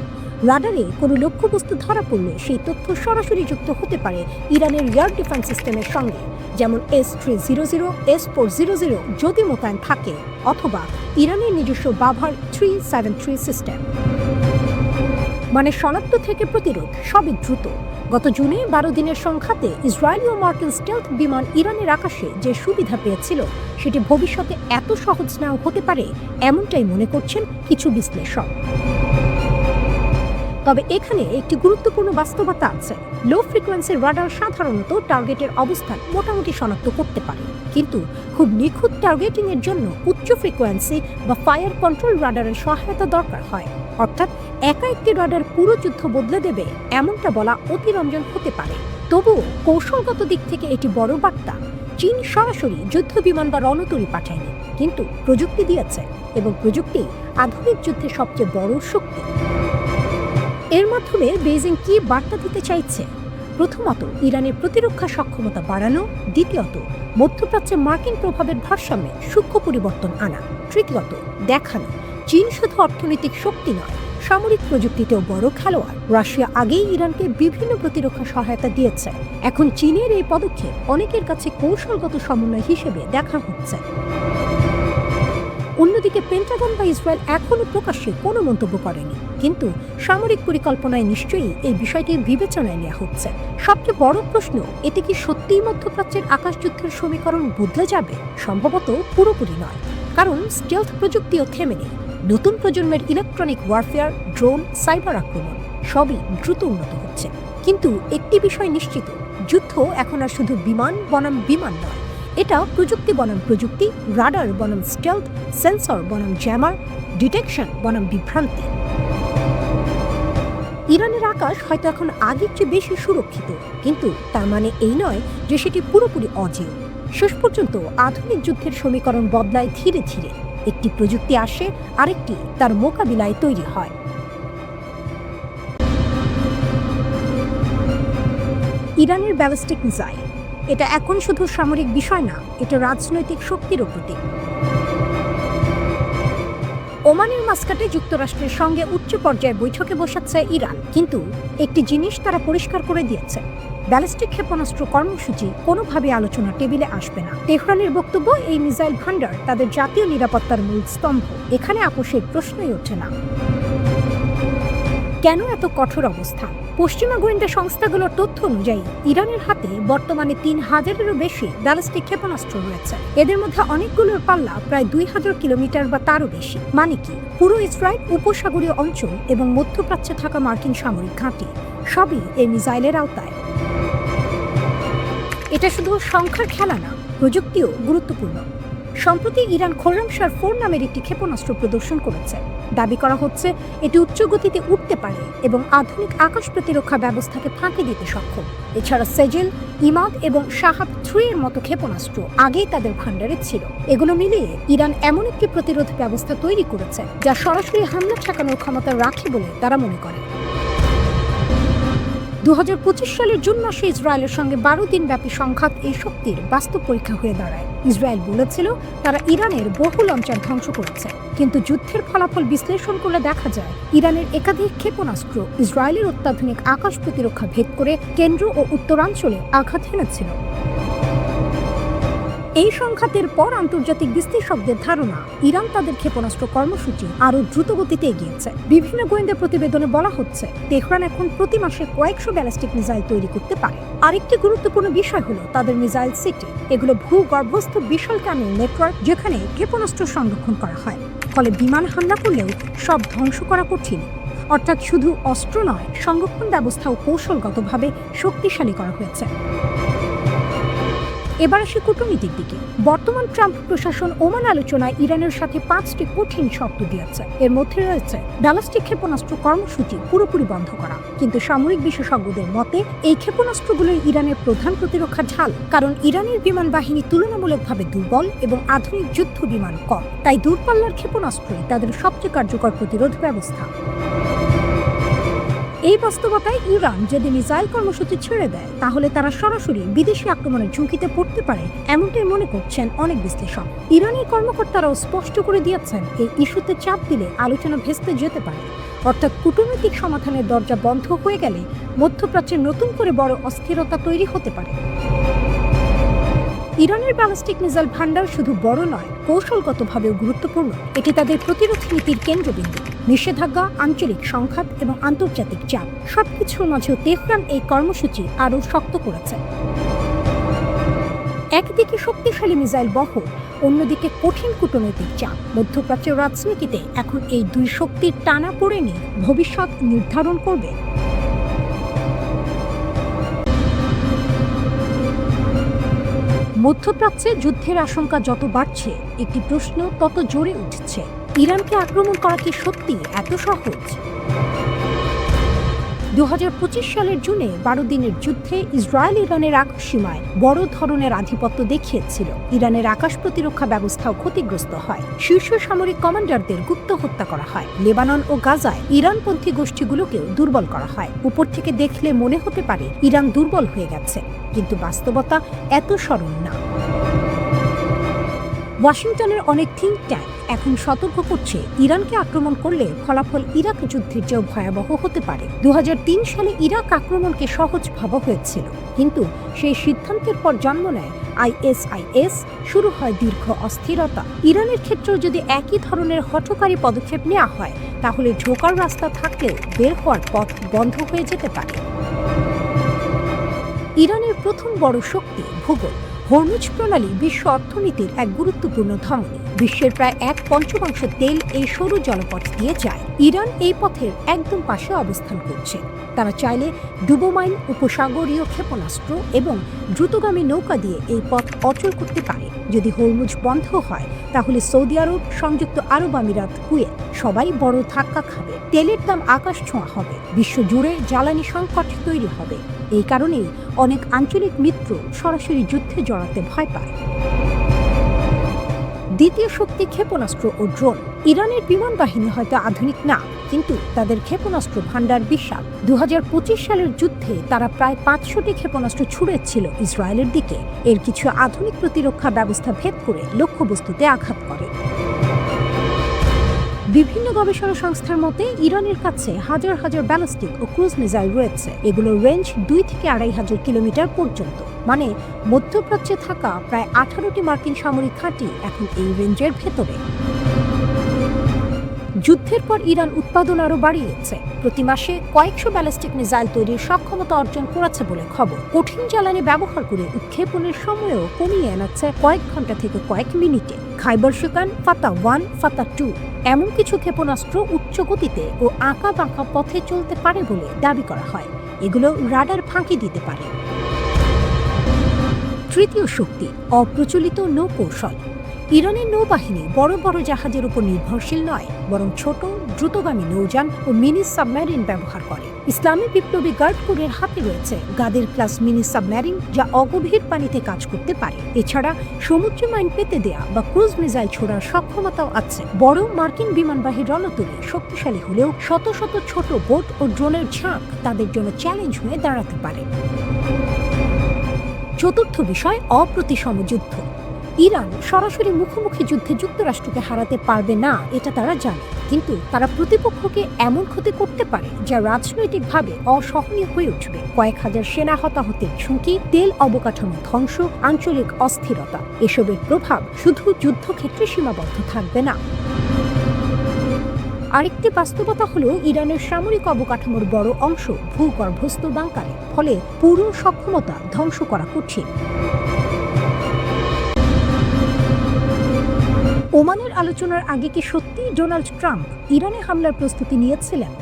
রাডারে কোনো লক্ষ্যবস্তু ধরা পড়লে সেই তথ্য সরাসরি যুক্ত হতে পারে ইরানের এয়ার ডিফেন্স সিস্টেমের সঙ্গে, যেমন S-300, S-400 যদি মোতায়েন থাকে, অথবা ইরানের নিজস্ব বাভার 373 সিস্টেম। মানে শনাক্ত থেকে প্রতিরোধ সবই দ্রুত। গত জুনে 12 দিনের সংখ্যাতে ইসরায়েলি ও মার্কিন স্টেলথ বিমান ইরানের আকাশে যে সুবিধা পেয়েছিল, সেটি ভবিষ্যতে এত সহজ নাও হতে পারে, এমনটাই মনে করছেন কিছু বিশ্লেষক। তবে এখানে একটি গুরুত্বপূর্ণ বাস্তবতা আছে। লো ফ্রিকোয়েন্সি রাডার সাধারণত টার্গেটের অবস্থান মোটামুটি শনাক্ত করতে পারে, কিন্তু খুব নিখুঁত টার্গেটিং এর জন্য উচ্চ ফ্রিকোয়েন্সি বা ফায়ার কন্ট্রোল রাডারের সহায়তা দরকার হয়। অর্থাৎ একা একটি রাডার পুরো যুদ্ধ বদলে দেবে এমনটা বলা অতিরঞ্জন হতে পারে। তবুও কৌশলগত দিক থেকে এটি বড় বার্তা। চীন সরাসরি যুদ্ধ বিমান বা রণতরী পাঠায়নি, কিন্তু প্রযুক্তি দিয়েছে, এবং প্রযুক্তি আধুনিক যুদ্ধের সবচেয়ে বড় শক্তি। এর মাধ্যমে বেইজিং কি বার্তা দিতে চাইছে? প্রথমত, ইরানের প্রতিরক্ষা সক্ষমতা বাড়ানো। দ্বিতীয়ত, মধ্যপ্রাচ্যে মার্কিন প্রভাবের ভারসাম্যে সূক্ষ্ম পরিবর্তন আনা। তৃতীয়ত, দেখানো চীন শুধু অর্থনৈতিক শক্তি নয়, সামরিক প্রযুক্তিতেও বড় খেলোয়াড়। রাশিয়া আগেই ইরানকে বিভিন্ন প্রতিরক্ষা সহায়তা দিয়েছে। এখন চীনের এই পদক্ষেপ অনেকের কাছে কৌশলগত সমন্বয় হিসেবে দেখা হচ্ছে। অন্যদিকে পেন্টাগন বা ইসরায়েল এখনও প্রকাশ্যে কোনো মন্তব্য করেনি, কিন্তু সামরিক পরিকল্পনায় নিশ্চয়ই এই বিষয়টি বিবেচনায় নেওয়া হচ্ছে। সবচেয়ে বড় প্রশ্ন, এতে কি সত্যিই মধ্যপ্রাচ্যের আকাশযুদ্ধের সমীকরণ বদলে যাবে? সম্ভবত পুরোপুরি নয়, কারণ স্টেলথ প্রযুক্তিও থেমে নেই। নতুন প্রজন্মের ইলেকট্রনিক ওয়ারফেয়ার, ড্রোন, সাইবার আক্রমণ সবই দ্রুত উন্নত হচ্ছে। কিন্তু একটি বিষয় নিশ্চিত, যুদ্ধ এখন আর শুধু বিমান বনাম বিমান নয়, এটা প্রযুক্তি বনাম প্রযুক্তি, রাডার বনাম স্টেলথ, সেন্সর বনাম জ্যামার, ডিটেকশন বনাম বিভ্রান্তি। ইরানের আকাশ হয়তো এখন আগের চেয়ে বেশি সুরক্ষিত, কিন্তু তার মানে এই নয় যে সেটি পুরোপুরি অজেয়। শেষ পর্যন্ত আধুনিক যুদ্ধের সমীকরণ বদলায় ধীরে ধীরে। একটি প্রযুক্তি আসে, আরেকটি তার মোকাবিলায় তৈরি হয়। ইরানের ব্যালিস্টিক মিসাইল, এটা এখন শুধু সামরিক বিষয় না, এটা রাজনৈতিক শক্তিরও প্রতীক। ওমানের মাস্কাটে যুক্তরাষ্ট্রের সঙ্গে উচ্চ পর্যায়ে বৈঠকে বসাচ্ছে ইরান, কিন্তু একটি জিনিস তারা পরিষ্কার করে দিয়েছে, ব্যালিস্টিক ক্ষেপণাস্ত্র কর্মসূচি কোনোভাবে আলোচনা টেবিলে আসবে না। তেহরানের বক্তব্য, এই মিসাইল ভান্ডার তাদের জাতীয় নিরাপত্তার মূল স্তম্ভ, এখানে আপোষের প্রশ্নই ওঠে না। কেন এত কঠোর অবস্থান? পশ্চিমা গোয়েন্দা সংস্থাগুলোর তথ্য অনুযায়ী ইরানের হাতে বর্তমানে ৩,০০০-এরও বেশি ব্যালিস্টিক ক্ষেপণাস্ত্র রয়েছে। এদের মধ্যে অনেকগুলোর পাল্লা প্রায় ২,০০০ কিলোমিটার বা তারও বেশি। মানে কি, পুরো ইসরায়েল, উপসাগরীয় অঞ্চল এবং মধ্যপ্রাচ্যে থাকা মার্কিন সামরিক ঘাঁটি সবই এই মিসাইলের আওতায়। এটা শুধু সংখ্যার খেলা না, প্রযুক্তিও গুরুত্বপূর্ণ। সম্প্রতি ইরান খোরামশার 4 নামের একটি ক্ষেপণাস্ত্র প্রদর্শন করেছে। দাবি করা হচ্ছে এটি উচ্চ গতিতে উঠতে পারে এবং আধুনিক আকাশ প্রতিরক্ষা ব্যবস্থাকে ফাঁকি দিতে সক্ষম। এছাড়া সেজেল, ইমাদ এবং শাহাব 3 এর মতো ক্ষেপণাস্ত্র আগেই তাদের ভান্ডারে ছিল। এগুলো মিলিয়ে ইরান এমন একটি প্রতিরোধ ব্যবস্থা তৈরি করেছে যা সরাসরি হামলা ঠেকানোর ক্ষমতা রাখে বলে তারা মনে করে। 2025 সালের জুন মাসে ইসরায়েলের সঙ্গে 12 দিনব্যাপী সংঘাত এই শক্তির বাস্তব পরীক্ষা হয়ে দাঁড়ায়। ইসরায়েল বলেছিল তারা ইরানের বহু লঞ্চার ধ্বংস করেছে, কিন্তু যুদ্ধের ফলাফল বিশ্লেষণ করলে দেখা যায় ইরানের একাধিক ক্ষেপণাস্ত্র ইসরায়েলের অত্যাধুনিক আকাশ প্রতিরক্ষা ভেদ করে কেন্দ্র ও উত্তরাঞ্চলে আঘাত হেনেছিল। এই সংঘাতের পর আন্তর্জাতিক বিশ্লেষকদের ধারণা, ইরান তাদের ক্ষেপণাস্ত্র কর্মসূচি আরও দ্রুতগতিতে এগিয়েছে। বিভিন্ন গোয়েন্দা প্রতিবেদনে বলা হচ্ছে তেহরান এখন প্রতি মাসে কয়েকশো ব্যালিস্টিক মিসাইল তৈরি করতে পারে। আরেকটি গুরুত্বপূর্ণ বিষয় হলো তাদের মিসাইল সিটি। এগুলো ভূগর্ভস্থ বিশাল টানেল নেটওয়ার্ক, যেখানে ক্ষেপণাস্ত্র সংরক্ষণ করা হয়। ফলে বিমান হামলা করলেও সব ধ্বংস করা কঠিন। অর্থাৎ শুধু অস্ত্র নয়, সংরক্ষণ ব্যবস্থাও কৌশলগতভাবে শক্তিশালী করা হয়েছে। এবার আসি কূটনীতির দিকে। বর্তমান ট্রাম্প প্রশাসন ওমান আলোচনায় ইরানের সাথে 5টি কঠিন শর্ত দিয়েছে। এর মধ্যে রয়েছে ব্যালিস্টিক ক্ষেপণাস্ত্র কর্মসূচি পুরোপুরি বন্ধ করা। কিন্তু সামরিক বিশেষজ্ঞদের মতে এই ক্ষেপণাস্ত্রগুলোই ইরানের প্রধান প্রতিরক্ষা ঢাল, কারণ ইরানের বিমান বাহিনী তুলনামূলকভাবে দুর্বল এবং আধুনিক যুদ্ধ বিমান কম। তাই দূরপাল্লার ক্ষেপণাস্ত্রই তাদের সবচেয়ে কার্যকর প্রতিরোধ ব্যবস্থা। এই বাস্তবতায় ইরান যদি মিসাইল কর্মসূচি ছেড়ে দেয়, তাহলে তারা সরাসরি বিদেশি আক্রমণের ঝুঁকিতে পড়তে পারে, এমনটাই মনে করছেন অনেক বিশ্লেষক। ইরানি কর্মকর্তারাও স্পষ্ট করে দিয়েছেন এই ইস্যুতে চাপ দিলে আলোচনা ভেস্তে যেতে পারে। অর্থাৎ কূটনৈতিক সমাধানের দরজা বন্ধ হয়ে গেলে মধ্যপ্রাচ্যে নতুন করে বড় অস্থিরতা তৈরি হতে পারে। ইরানের ব্যালিস্টিক মিসাইল ভান্ডার শুধু বড় নয়, কৌশলগতভাবেও গুরুত্বপূর্ণ। এটি তাদের প্রতিরোধ নীতির কেন্দ্রবিন্দু। নিষেধাজ্ঞা, আঞ্চলিক সংঘাত এবং আন্তর্জাতিক চাপ সবকিছুর মাঝেও তেহরান এই কর্মসূচি আরও শক্ত করেছে। একদিকে শক্তিশালী মিসাইল বহর, অন্যদিকে কঠিন কূটনৈতিক চাপ। মধ্যপ্রাচ্যের রাজনীতিতে এখন এই দুই শক্তির টানাপোড়েনই ভবিষ্যৎ নির্ধারণ করবে। মধ্যপ্রাচ্যে যুদ্ধের আশঙ্কা যত বাড়ছে, একটি প্রশ্ন তত জোরে উঠছে। ইরানকে আক্রমণ করা কি সত্যি এত সহজ? 2025 সালের জুনে 12 দিনের যুদ্ধে ইসরায়েল ইরানের আকাশ সীমায় বড় ধরনের আধিপত্য দেখিয়েছিল। ইরানের আকাশ প্রতিরক্ষা ব্যবস্থাও ক্ষতিগ্রস্ত হয়। শীর্ষ সামরিক কমান্ডারদের গুপ্ত হত্যা করা হয়। লেবানন ও গাজায় ইরানপন্থী গোষ্ঠীগুলোকেও দুর্বল করা হয়। উপর থেকে দেখলে মনে হতে পারে ইরান দুর্বল হয়ে গেছে, কিন্তু বাস্তবতা এত সরল না। ওয়াশিংটনের অনেক থিঙ্ক ট্যাঙ্ক এখন সতর্ক করছে ইরানকে আক্রমণ করলে ফলাফল ইরাক যুদ্ধের চেয়েও ভয়াবহ হতে পারে। 2003 সালে ইরাক আক্রমণকে সহজ ভাবা হয়েছিল, কিন্তু সেই সিদ্ধান্তের পর জন্ম নেয় ISIS, শুরু হয় দীর্ঘ অস্থিরতা। ইরানের ক্ষেত্রেও যদি একই ধরনের হঠকারী পদক্ষেপ নেওয়া হয়, তাহলে ঢোকার রাস্তা থাকলেও বের হওয়ার পথ বন্ধ হয়ে যেতে পারে। ইরানের প্রথম বড় শক্তি ভূগোল। হরমুজ প্রণালী বিশ্ব অর্থনীতির এক গুরুত্বপূর্ণ ধমনী। বিশ্বের প্রায় 1/5 তেল এই সরু জলপথ দিয়ে যায়। ইরান এই পথের একদম পাশে অবস্থান করছে। তারা চাইলে ডুবোমাইন, উপসাগরীয় ক্ষেপণাস্ত্র এবং দ্রুতগামী নৌকা দিয়ে এই পথ অচল করতে পারে। যদি হরমুজ বন্ধ হয়, তাহলে সৌদি আরব, সংযুক্ত আরব আমিরাত, কুয়েত সবাই বড় ধাক্কা খাবে। তেলের দাম আকাশ ছোঁয়া হবে। বিশ্বজুড়ে জ্বালানি সংকট তৈরি হবে। এই কারণেই অনেক আঞ্চলিক মিত্র সরাসরি যুদ্ধে জড়াতে ভয় পায়। দ্বিতীয় শক্তি ক্ষেপণাস্ত্র ও ড্রোন। ইরানের বিমান বাহিনী হয়তো আধুনিক না, কিন্তু তাদের ক্ষেপণাস্ত্র ভান্ডার বিশাল। 2025 সালের যুদ্ধে তারা প্রায় 500টি ক্ষেপণাস্ত্র ছুড়েছিল ইসরায়েলের দিকে। এর কিছু আধুনিক প্রতিরক্ষা ব্যবস্থা ভেদ করে লক্ষ্যবস্তুতে আঘাত করে। বিভিন্ন গবেষণা সংস্থার মতে ইরানের কাছে হাজার হাজার ব্যালিস্টিক ও ক্রুজ মিসাইল রয়েছে। এগুলোর রেঞ্জ 2 থেকে 2500 কিলোমিটার পর্যন্ত। মানে মধ্যপ্রাচ্যে থাকা প্রায় 18টি মার্কিন সামরিক ঘাঁটি এখন এই রেঞ্জের ভেতরে। যুদ্ধের পর ইরান উৎপাদন আরও বাড়িয়েছে। প্রতি মাসে কয়েকশো ব্যালিস্টিক মিসাইল তৈরির সক্ষমতা অর্জন করেছে বলে খবর। কঠিন জ্বালানি ব্যবহার করে উৎক্ষেপণের সময়ও কমিয়ে আনাচ্ছে কয়েক ঘন্টা থেকে কয়েক মিনিটে। খাইবার শিকান, ফাতা 1, ফাতা 2 এমন কিছু ক্ষেপণাস্ত্র উচ্চ গতিতে ও আঁকা বাঁকা পথে চলতে পারে বলে দাবি করা হয়। এগুলো রাডার ফাঁকি দিতে পারে। তৃতীয় শক্তি অপ্রচলিত নৌকৌশল। ইরানের নৌবাহিনী বড় বড় জাহাজের উপর নির্ভরশীল নয়, বরং ছোট দ্রুতগামী নৌযান ও মিনি সাবমেরিন ব্যবহার করে। ইসলামী বিপ্লবী গার্ড কোরের হাতে রয়েছে গাদের ক্লাস মিনি সাবমেরিন, যা অগভীর পানিতে কাজ করতে পারে। এছাড়া সমুদ্র মাইন পেতে দেয়া বা ক্রুজ মিসাইল ছোড়ার সক্ষমতাও আছে। বড় মার্কিন বিমানবাহী রণতরী শক্তিশালী হলেও শত শত ছোট বোট ও ড্রোনের ঝাঁক তাদের জন্য চ্যালেঞ্জ হয়ে দাঁড়াতে পারে। চতুর্থ বিষয় অপ্রতিসম যুদ্ধ। ইরান সরাসরি মুখোমুখি যুদ্ধে যুক্তরাষ্ট্রকে হারাতে পারবে না, এটা তারা জানে, কিন্তু তারা প্রতিপক্ষকে এমন ক্ষতি করতে পারে যা রাজনৈতিকভাবে অসহনীয় হয়ে উঠবে। কয়েক হাজার সেনা হতাহতের ঝুঁকি, তেল অবকাঠামো ধ্বংস, আঞ্চলিক অস্থিরতা, এসবের প্রভাব শুধু যুদ্ধক্ষেত্রে সীমাবদ্ধ থাকবে না। আরেকটি বাস্তবতা হলো ইরানের সামরিক অবকাঠামোর বড় অংশ ভূগর্ভস্থ বাংকারে, ফলে পুরো সক্ষমতা ধ্বংস করা কঠিন। ওমানের আলোচনার আগে কি সত্যি ডোনাল্ড ট্রাম্প ইরানে হামলার প্রস্তুতি নিয়েছিলেন?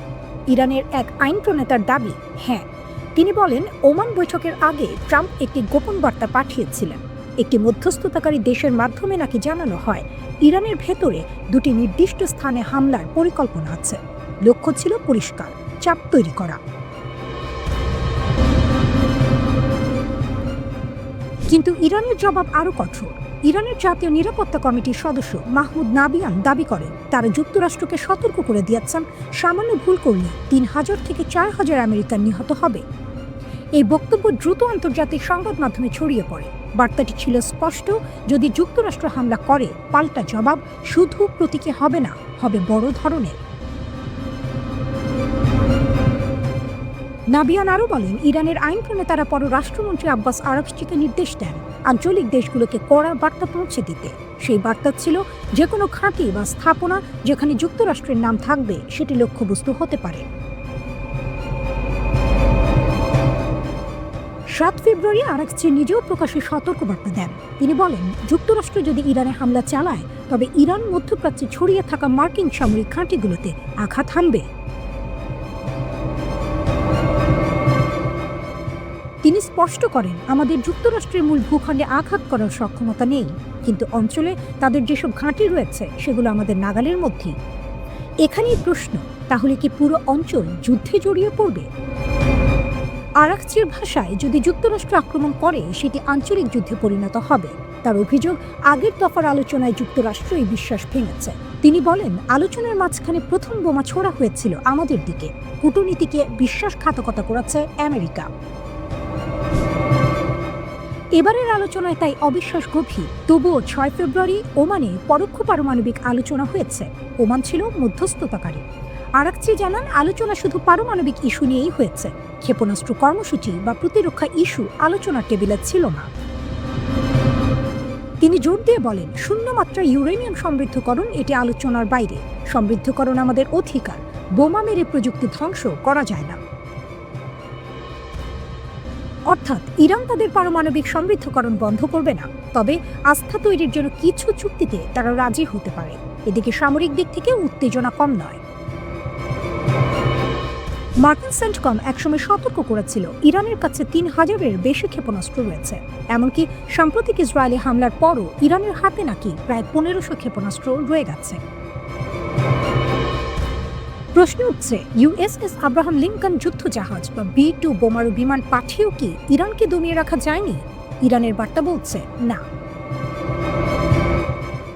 ইরানের এক আইন প্রণেতার দাবি, হ্যাঁ। তিনি বলেন, ওমান বৈঠকের আগে ট্রাম্প একটি গোপন বার্তা পাঠিয়েছিলেন। একটি মধ্যস্থতাকারী দেশের মাধ্যমে নাকি জানানো হয় ইরানের ভেতরে 2টি নির্দিষ্ট স্থানে হামলার পরিকল্পনা আছে। লক্ষ্য ছিল পরিষ্কার, চাপ তৈরি করা। কিন্তু ইরানের জবাব আরও কঠোর। ইরানের জাতীয় নিরাপত্তা কমিটির সদস্য মাহমুদ নাবিয়ান দাবি করেন, তারা যুক্তরাষ্ট্রকে সতর্ক করে দিয়েছেন সামান্য ভুল করলে 3000 থেকে 4000 আমেরিকান নিহত হবে। এই বক্তব্য দ্রুত আন্তর্জাতিক সংবাদ মাধ্যমে ছড়িয়ে পড়ে। বার্তাটি ছিল স্পষ্ট, যদি যুক্তরাষ্ট্র হামলা করে, পাল্টা জবাব শুধু প্রতীকী হবে না, হবে বড় ধরনের। নাবিয়ান আরও বলেন, ইরানের আইন প্রণেতারা পররাষ্ট্রমন্ত্রী আব্বাস আরাগচিকে নির্দেশ দেন আঞ্চলিক দেশগুলোকে কড়া বার্তা পৌঁছে দিতে। সেই বার্তা ছিল, যে কোনো ঘাঁটি বা স্থাপনা যেখানে যুক্তরাষ্ট্রের নাম থাকবে সেটি লক্ষ্যবস্তু হতে পারে। 7 ফেব্রুয়ারি আরাগচি নিজেও প্রকাশ্যে সতর্কবার্তা দেন। তিনি বলেন, যুক্তরাষ্ট্র যদি ইরানে হামলা চালায়, তবে ইরান মধ্যপ্রাচ্যে ছড়িয়ে থাকা মার্কিন সামরিক ঘাঁটিগুলোতে আঘাত হানবে। তিনি স্পষ্ট করেন, আমাদের যুক্তরাষ্ট্রের মূল ভূখণ্ডে আঘাত করার সক্ষমতা নেই, কিন্তু অঞ্চলে তাদের যেসব ঘাঁটি রয়েছে সেগুলো আমাদের নাগালের মধ্যেই। এখানেই প্রশ্ন, তাহলে কি পুরো অঞ্চল যুদ্ধে জড়িয়ে পড়বে? আরাকচির ভাষায়, যদি যুক্তরাষ্ট্র আক্রমণ করে সেটি আঞ্চলিক যুদ্ধে পরিণত হবে। তার অভিযোগ, আগের দফার আলোচনায় যুক্তরাষ্ট্র এই বিশ্বাস ভেঙেছে। তিনি বলেন, আলোচনার মাঝখানে প্রথম বোমা ছোড়া হয়েছিল আমাদের দিকে। কূটনীতিকে বিশ্বাসঘাতকতা করেছে আমেরিকা। এবারের আলোচনায় তাই অবিশ্বাস গভীর। তবুও 6 ফেব্রুয়ারি ওমানে পরোক্ষ পারমাণবিক আলোচনা হয়েছে। ওমান ছিল মধ্যস্থতাকারী। আরাকচি জানান, আলোচনা শুধু পারমাণবিক ইস্যু নিয়েই হয়েছে। ক্ষেপণাস্ত্র কর্মসূচি বা প্রতিরক্ষা ইস্যু আলোচনার টেবিলে ছিল না। তিনি জোর দিয়ে বলেন, শূন্য মাত্রা ইউরেনিয়াম সমৃদ্ধকরণ এটি আলোচনার বাইরে। সমৃদ্ধকরণ আমাদের অধিকার। বোমা মেরে প্রযুক্তি ধ্বংস করা যায় না। অর্থাৎ ইরান তাদের পারমাণবিক সমৃদ্ধকরণ বন্ধ করবে না, তবে আস্থা তৈরির জন্য কিছু চুক্তিতে তারা রাজি হতে পারে। এদিকে সামরিক দিক থেকে উত্তেজনা কম নয়। মার্কিন সেন্টকম একসময় সতর্ক করেছিল, ইরানের কাছে 3000-এর বেশি ক্ষেপণাস্ত্র রয়েছে। এমনকি সাম্প্রতিক ইসরায়েলি হামলার পরও ইরানের হাতে নাকি প্রায় 1500 ক্ষেপণাস্ত্র রয়ে গেছে। প্রশ্ন উঠছে, ইউএসএস আব্রাহাম লিঙ্কন যুদ্ধ জাহাজ বা B-2 বোমারু বিমান পাঠিয়েও কি ইরানকে দমিয়ে রাখা যায়নি? ইরানের বার্তা বলছে না।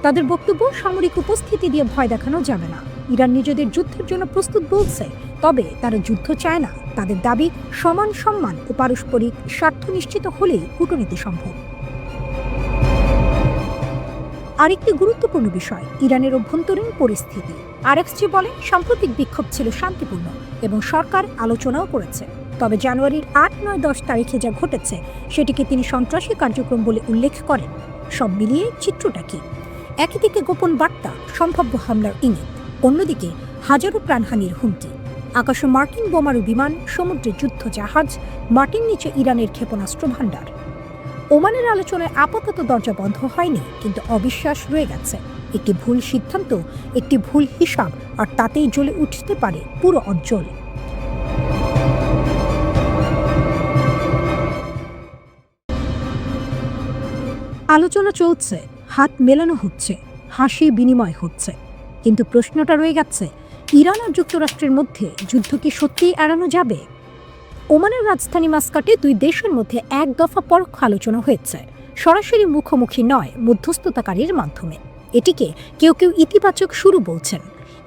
তাদের বক্তব্য, সামরিক উপস্থিতি দিয়ে ভয় দেখানো যাবে না। ইরান নিজেদের যুদ্ধের জন্য প্রস্তুত বলছে, তবে তারা যুদ্ধ চায় না। তাদের দাবি, সমান সম্মান ও পারস্পরিক স্বার্থ নিশ্চিত হলেই কূটনীতি সম্ভব। আরেকটি গুরুত্বপূর্ণ বিষয়, ইরানের অভ্যন্তরীণ পরিস্থিতি। আরাকচি বলেন, সাম্প্রতিক বিক্ষোভ ছিল শান্তিপূর্ণ এবং সরকার আলোচনাও করেছে। তবে জানুয়ারির 8, 9, 10 তারিখে যা ঘটেছে সেটিকে তিনি সন্ত্রাসী কার্যক্রম বলে উল্লেখ করেন। সব মিলিয়ে চিত্রটা কি? একদিকে গোপন বার্তা, সম্ভাব্য হামলার ইঙ্গিত, অন্যদিকে হাজারো প্রাণহানির হুমকি। আকাশে মার্কিন বোমারু বিমান, সমুদ্রে যুদ্ধ জাহাজ, মাটির নিচে ইরানের ক্ষেপণাস্ত্র ভাণ্ডার। ওমানের আলোচনায় আপাতত দরজা বন্ধ হয়নি, কিন্তু অবিশ্বাস রয়ে গেছে। একটি ভুল সিদ্ধান্ত, একটি ভুল হিসাব, আর তাতেই জ্বলে উঠতে পারে পুরো অঞ্চল। আলোচনা চলছে, হাত মেলানো হচ্ছে, হাসি বিনিময় হচ্ছে, কিন্তু প্রশ্নটা রয়ে গেছে, ইরান আর যুক্তরাষ্ট্রের মধ্যে যুদ্ধ কি সত্যিই এড়ানো যাবে? ওমানের রাজধানী মাস্কাটে দুই দেশের মধ্যে এক দফা পরোক্ষ আলোচনা হয়েছে, সরাসরি মুখোমুখি নয়, মধ্যস্থতাকারীর মাধ্যমে। এটিকে কেউ কেউ ইতিবাচক শুরু বলছেন।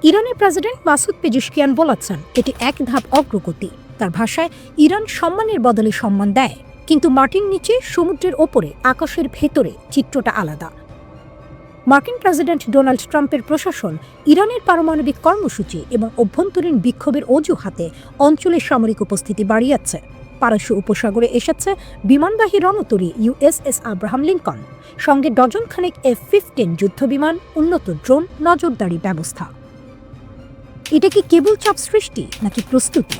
ইরানের প্রেসিডেন্ট মাসুদ পেজেশকিয়ান বলেছেন, এটি এক ধাপ অগ্রগতি। তার ভাষায়, ইরান সম্মানের বদলে সম্মান দেয়, কিন্তু মাটির নিচে, সমুদ্রের ওপরে, আকাশের ভেতরে চিত্রটা আলাদা। মার্কিন প্রেসিডেন্ট ডোনাল্ড ট্রাম্পের প্রশাসন ইরানের পারমাণবিক কর্মসূচি এবং অভ্যন্তরীণ বিক্ষোভের অজুহাতে অঞ্চলের সামরিক উপস্থিতি বাড়িয়েছে। পারস্য উপসাগরে এসেছে বিমানবাহী রণতরী ইউএসএস আব্রাহাম লিঙ্কন, সঙ্গে ডজন খানেক F-15 যুদ্ধবিমান, উন্নত ড্রোন, নজরদারি ব্যবস্থা। এটা কি কেবল চাপ সৃষ্টি নাকি প্রস্তুতি?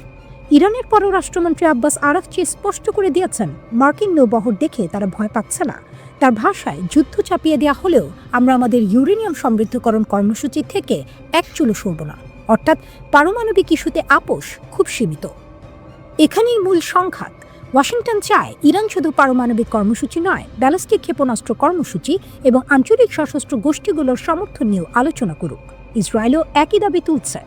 ইরানের পররাষ্ট্রমন্ত্রী আব্বাস আরাকচি স্পষ্ট করে দিয়েছেন, মার্কিন নৌবহর দেখে তারা ভয় পাচ্ছে না। তার ভাষায়, যুদ্ধ চাপিয়ে দেওয়া হলেও আমরা আমাদের ইউরেনিয়াম সমৃদ্ধকরণ কর্মসূচি থেকে এক চুলো সরব না। অর্থাৎ পারমাণবিক ইস্যুতে আপোষ খুব সীমিত। এখানেই মূল সংঘাত। ওয়াশিংটন চায় ইরান শুধু পারমাণবিক কর্মসূচি নয়, ব্যালিস্টিক ক্ষেপণাস্ত্র কর্মসূচি এবং আঞ্চলিক সশস্ত্র গোষ্ঠীগুলোর সমর্থন নিয়েও আলোচনা করুক। ইসরায়েলও একই দাবি তুলছে,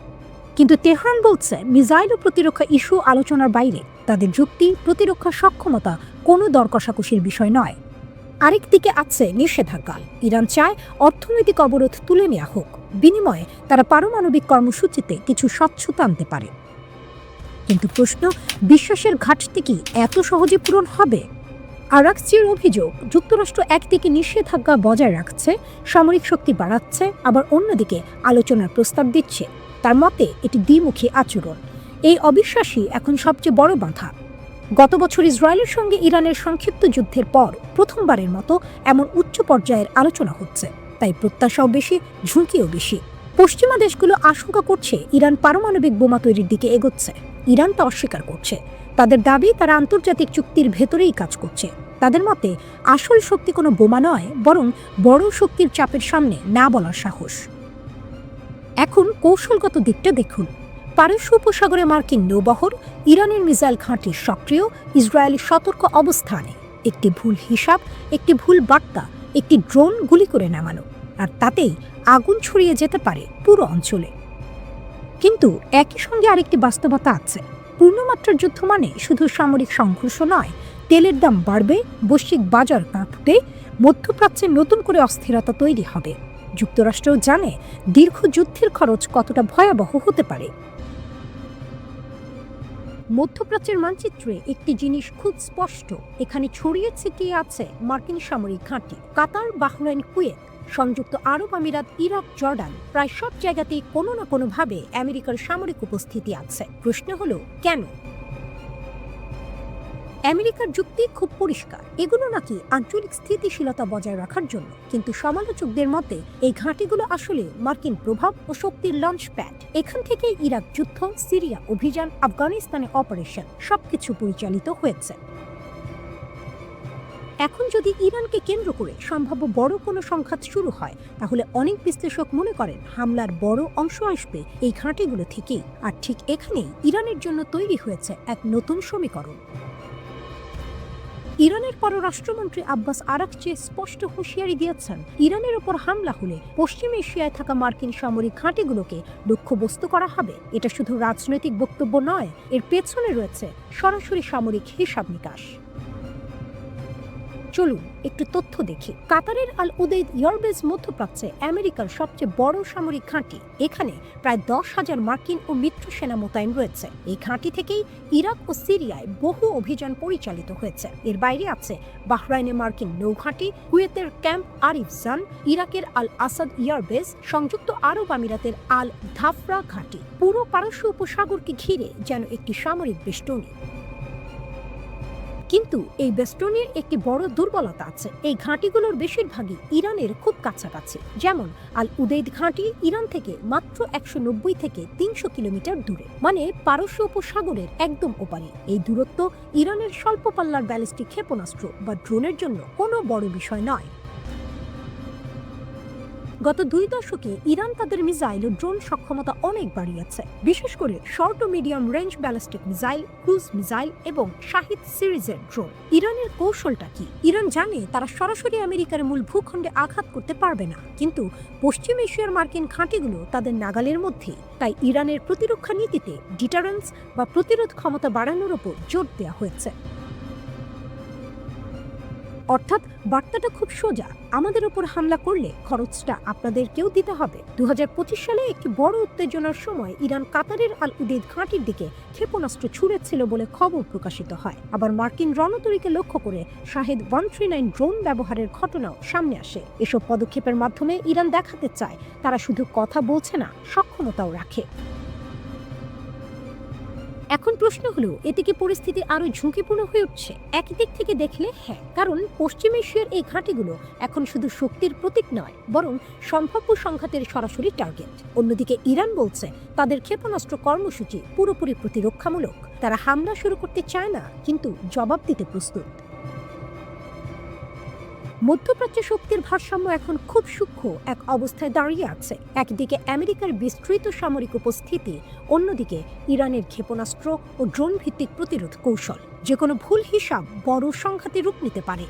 কিন্তু তেহরান বলছে মিসাইল ও প্রতিরক্ষা ইস্যু আলোচনার বাইরে। তাদের যুক্তি, প্রতিরক্ষা সক্ষমতা কোনো দর কষাকষির বিষয় নয়। আরেকদিকে আছে নিষেধাজ্ঞা। ইরান চায় অর্থনৈতিক অবরোধ তুলে নেওয়া হোক, বিনিময়ে তারা পারমাণবিক কর্মসূচিতে কিছু স্বচ্ছতা আনতে পারে। কিন্তু প্রশ্ন, বিশ্বাসের ঘাটতি কি এত সহজে পূরণ হবে? আরাকচির অভিযোগ, যুক্তরাষ্ট্র একদিকে নিষেধাজ্ঞা বজায় রাখছে, সামরিক শক্তি বাড়াচ্ছে, আবার অন্যদিকে আলোচনার প্রস্তাব দিচ্ছে। তার মতে এটি দ্বিমুখী আচরণ। এই অবিশ্বাসই এখন সবচেয়ে বড় বাধা। গত বছর ইসরায়েলের সঙ্গে ইরানের সংক্ষিপ্ত যুদ্ধের পর প্রথমবারের মতো এমন উচ্চ পর্যায়ের আলোচনা হচ্ছে। তাই প্রত্যাশাও বেশি, ঝুঁকিও বেশি। পশ্চিমা দেশগুলো আশঙ্কা করছে ইরান পারমাণবিক বোমা তৈরির দিকে এগোচ্ছে। ইরান তা অস্বীকার করছে। তাদের দাবি, তারা আন্তর্জাতিক চুক্তির ভেতরেই কাজ করছে। তাদের মতে আসল শক্তি কোনো বোমা নয়, বরং বড় শক্তির চাপের সামনে না বলার সাহস। এখন কৌশলগত দিকটা দেখুন। পারস্য উপসাগরে মার্কিন নৌবহর, ইরানের মিসাইল ঘাঁটি সক্রিয়, ইসরায়েলের সতর্ক অবস্থানে। একটি ভুল হিসাব, একটি ভুল বার্তা, একটি ড্রোন গুলি করে নামানো, আর তাতেই আগুন ছড়িয়ে যেতে পারে পুরো অঞ্চলে। কিন্তু একই সঙ্গে আরেকটি বাস্তবতা আছে। পূর্ণমাত্রার যুদ্ধ মানে শুধু সামরিক সংঘর্ষ নয়, তেলের দাম বাড়বে, বৈশ্বিক বাজার কাঁপবে, মধ্যপ্রাচ্যে নতুন করে অস্থিরতা তৈরি হবে। যুক্তরাষ্ট্রও জানে দীর্ঘ যুদ্ধের খরচ কতটা ভয়াবহ হতে পারে। মধ্যপ্রাচ্যের মানচিত্রে একটি জিনিস খুব স্পষ্ট, এখানে ছড়িয়ে ছিটিয়ে আছে মার্কিন সামরিক ঘাঁটি। কাতার, বাহরাইন, কুয়েত, সংযুক্ত আরব আমিরাত, ইরাক, জর্ডান, প্রায় সব জায়গাতেই কোনো না কোনোভাবে আমেরিকার সামরিক উপস্থিতি আছে। প্রশ্ন হলো কেন? আমেরিকার যুক্তি খুব পরিষ্কার, এগুলো নাকি আঞ্চলিক স্থিতিশীলতা বজায় রাখার জন্য। কিন্তু সমালোচকদের মতে এই ঘাঁটিগুলো আসলে মার্কিন প্রভাব ও শক্তির লঞ্চ প্যাড। এখান থেকে ইরাক যুদ্ধ, সিরিয়া অভিযান, আফগানিস্তানে অপারেশন সবকিছু পরিচালিত হয়েছে। এখন যদি ইরানকে কেন্দ্র করে সম্ভাব্য বড় কোনো সংঘাত শুরু হয়, তাহলে অনেক বিশ্লেষক মনে করেন হামলার বড় অংশ আসবে এই ঘাঁটিগুলো থেকেই। আর ঠিক এখানেই ইরানের জন্য তৈরি হয়েছে এক নতুন সমীকরণ। ইরানের পররাষ্ট্রমন্ত্রী আব্বাস আরাকচি স্পষ্ট হুঁশিয়ারি দিয়েছেন, ইরানের ওপর হামলা হলে পশ্চিম এশিয়ায় থাকা মার্কিন সামরিক ঘাঁটিগুলোকে লক্ষ্যবস্তু করা হবে। এটা শুধু রাজনৈতিক বক্তব্য নয়, এর পেছনে রয়েছে সরাসরি সামরিক হিসাব নিকাশ। চলুন একটু তথ্য দেখি। কাতারের আল উদেইদ এয়ারবেস মধ্যপ্রাচ্যে আমেরিকার সবচেয়ে বড় সামরিক ঘাঁটি। এখানে প্রায় 10,000 মার্কিন ও মিত্র সেনা মোতায়েন রয়েছে। এই ঘাঁটি থেকেই ইরাক ও সিরিয়ায় বহু অভিযান পরিচালিত হয়েছে। এর বাইরে আছে বাহরাইনে মার্কিন নৌঘাঁটি, কুয়েতের ক্যাম্প আরিফজান, ইরাকের আল আসাদ এয়ারবেস, সংযুক্ত আরব আমিরাতের আল ধাফরা ঘাঁটি। পুরো পারস্য উপসাগরকে ঘিরে যেন একটি সামরিক বেষ্টনী। কিন্তু এই বেষ্টনীর একটি বড় দুর্বলতা আছে, এই ঘাঁটিগুলোর বেশিরভাগই ইরানের খুব কাছাকাছি। যেমন আল উদেইদ ঘাঁটি ইরান থেকে মাত্র 190 থেকে 300 কিলোমিটার দূরে, মানে পারস্য উপসাগরের একদম ওপারে। এই দূরত্ব ইরানের স্বল্প পাল্লার ব্যালিস্টিক ক্ষেপণাস্ত্র বা ড্রোনের জন্য কোনো বড় বিষয় নয়। গত 2 দশকে ইরান তাদের মিসাইল ও ড্রোন সক্ষমতা অনেক বাড়িয়েছে, বিশেষ করে শর্ট ও medium range ballistic missile, cruise missile এবং শাহিদ সিরিজের ড্রোন। ইরানের কৌশলটা কি? ইরান জানে তারা সরাসরি আমেরিকার মূল ভূখণ্ডে আঘাত করতে পারবে না, কিন্তু পশ্চিম এশিয়ার মার্কিন ঘাঁটিগুলো তাদের নাগালের মধ্যেই। তাই ইরানের প্রতিরক্ষা নীতিতে ডিটারেন্স বা প্রতিরোধ ক্ষমতা বাড়ানোর উপর জোর দেওয়া হয়েছে। অর্থাৎ বার্তাটা খুব সোজা, আমাদের উপর হামলা করলে খরচটা আপনাদেরকেও দিতে হবে। 2025 সালে একটি বড় উত্তেজনার সময় ইরান কাতারের আল উদেইদ ঘাঁটির দিকে ক্ষেপণাস্ত্র ছুড়েছিল বলে খবর প্রকাশিত হয়। আবার মার্কিন রণতরীকে লক্ষ্য করে শাহেদ 139 ড্রোন ব্যবহারের ঘটনাও সামনে আসে। এসব পদক্ষেপের মাধ্যমে ইরান দেখাতে চায় তারা শুধু কথা বলছে না, সক্ষমতাও রাখে। এখন প্রশ্ন হলো, এতে কি পরিস্থিতি আরো ঝুঁকিপূর্ণ হয়ে উঠছে? একদিক থেকে দেখলে হ্যাঁ, কারণ পশ্চিম এশিয়ার এই ঘাঁটিগুলো এখন শুধু শক্তির প্রতীক নয়, বরং সম্ভাব্য সংঘাতের সরাসরি টার্গেট। অন্যদিকে ইরান বলছে তাদের ক্ষেপণাস্ত্র কর্মসূচি পুরোপুরি প্রতিরক্ষামূলক। তারা হামলা শুরু করতে চায় না, কিন্তু জবাব দিতে প্রস্তুত। মধ্যপ্রাচ্য শক্তির ভারসাম্য এখন খুব সূক্ষ্ম এক অবস্থায় দাঁড়িয়ে আছে। একদিকে আমেরিকার বিস্তৃত সামরিক উপস্থিতি, অন্যদিকে ইরানের ক্ষেপণাস্ত্র ও ড্রোন ভিত্তিক প্রতিরোধ কৌশল। যে কোনো ভুল হিসাব বড় সংঘাতে রূপ নিতে পারে।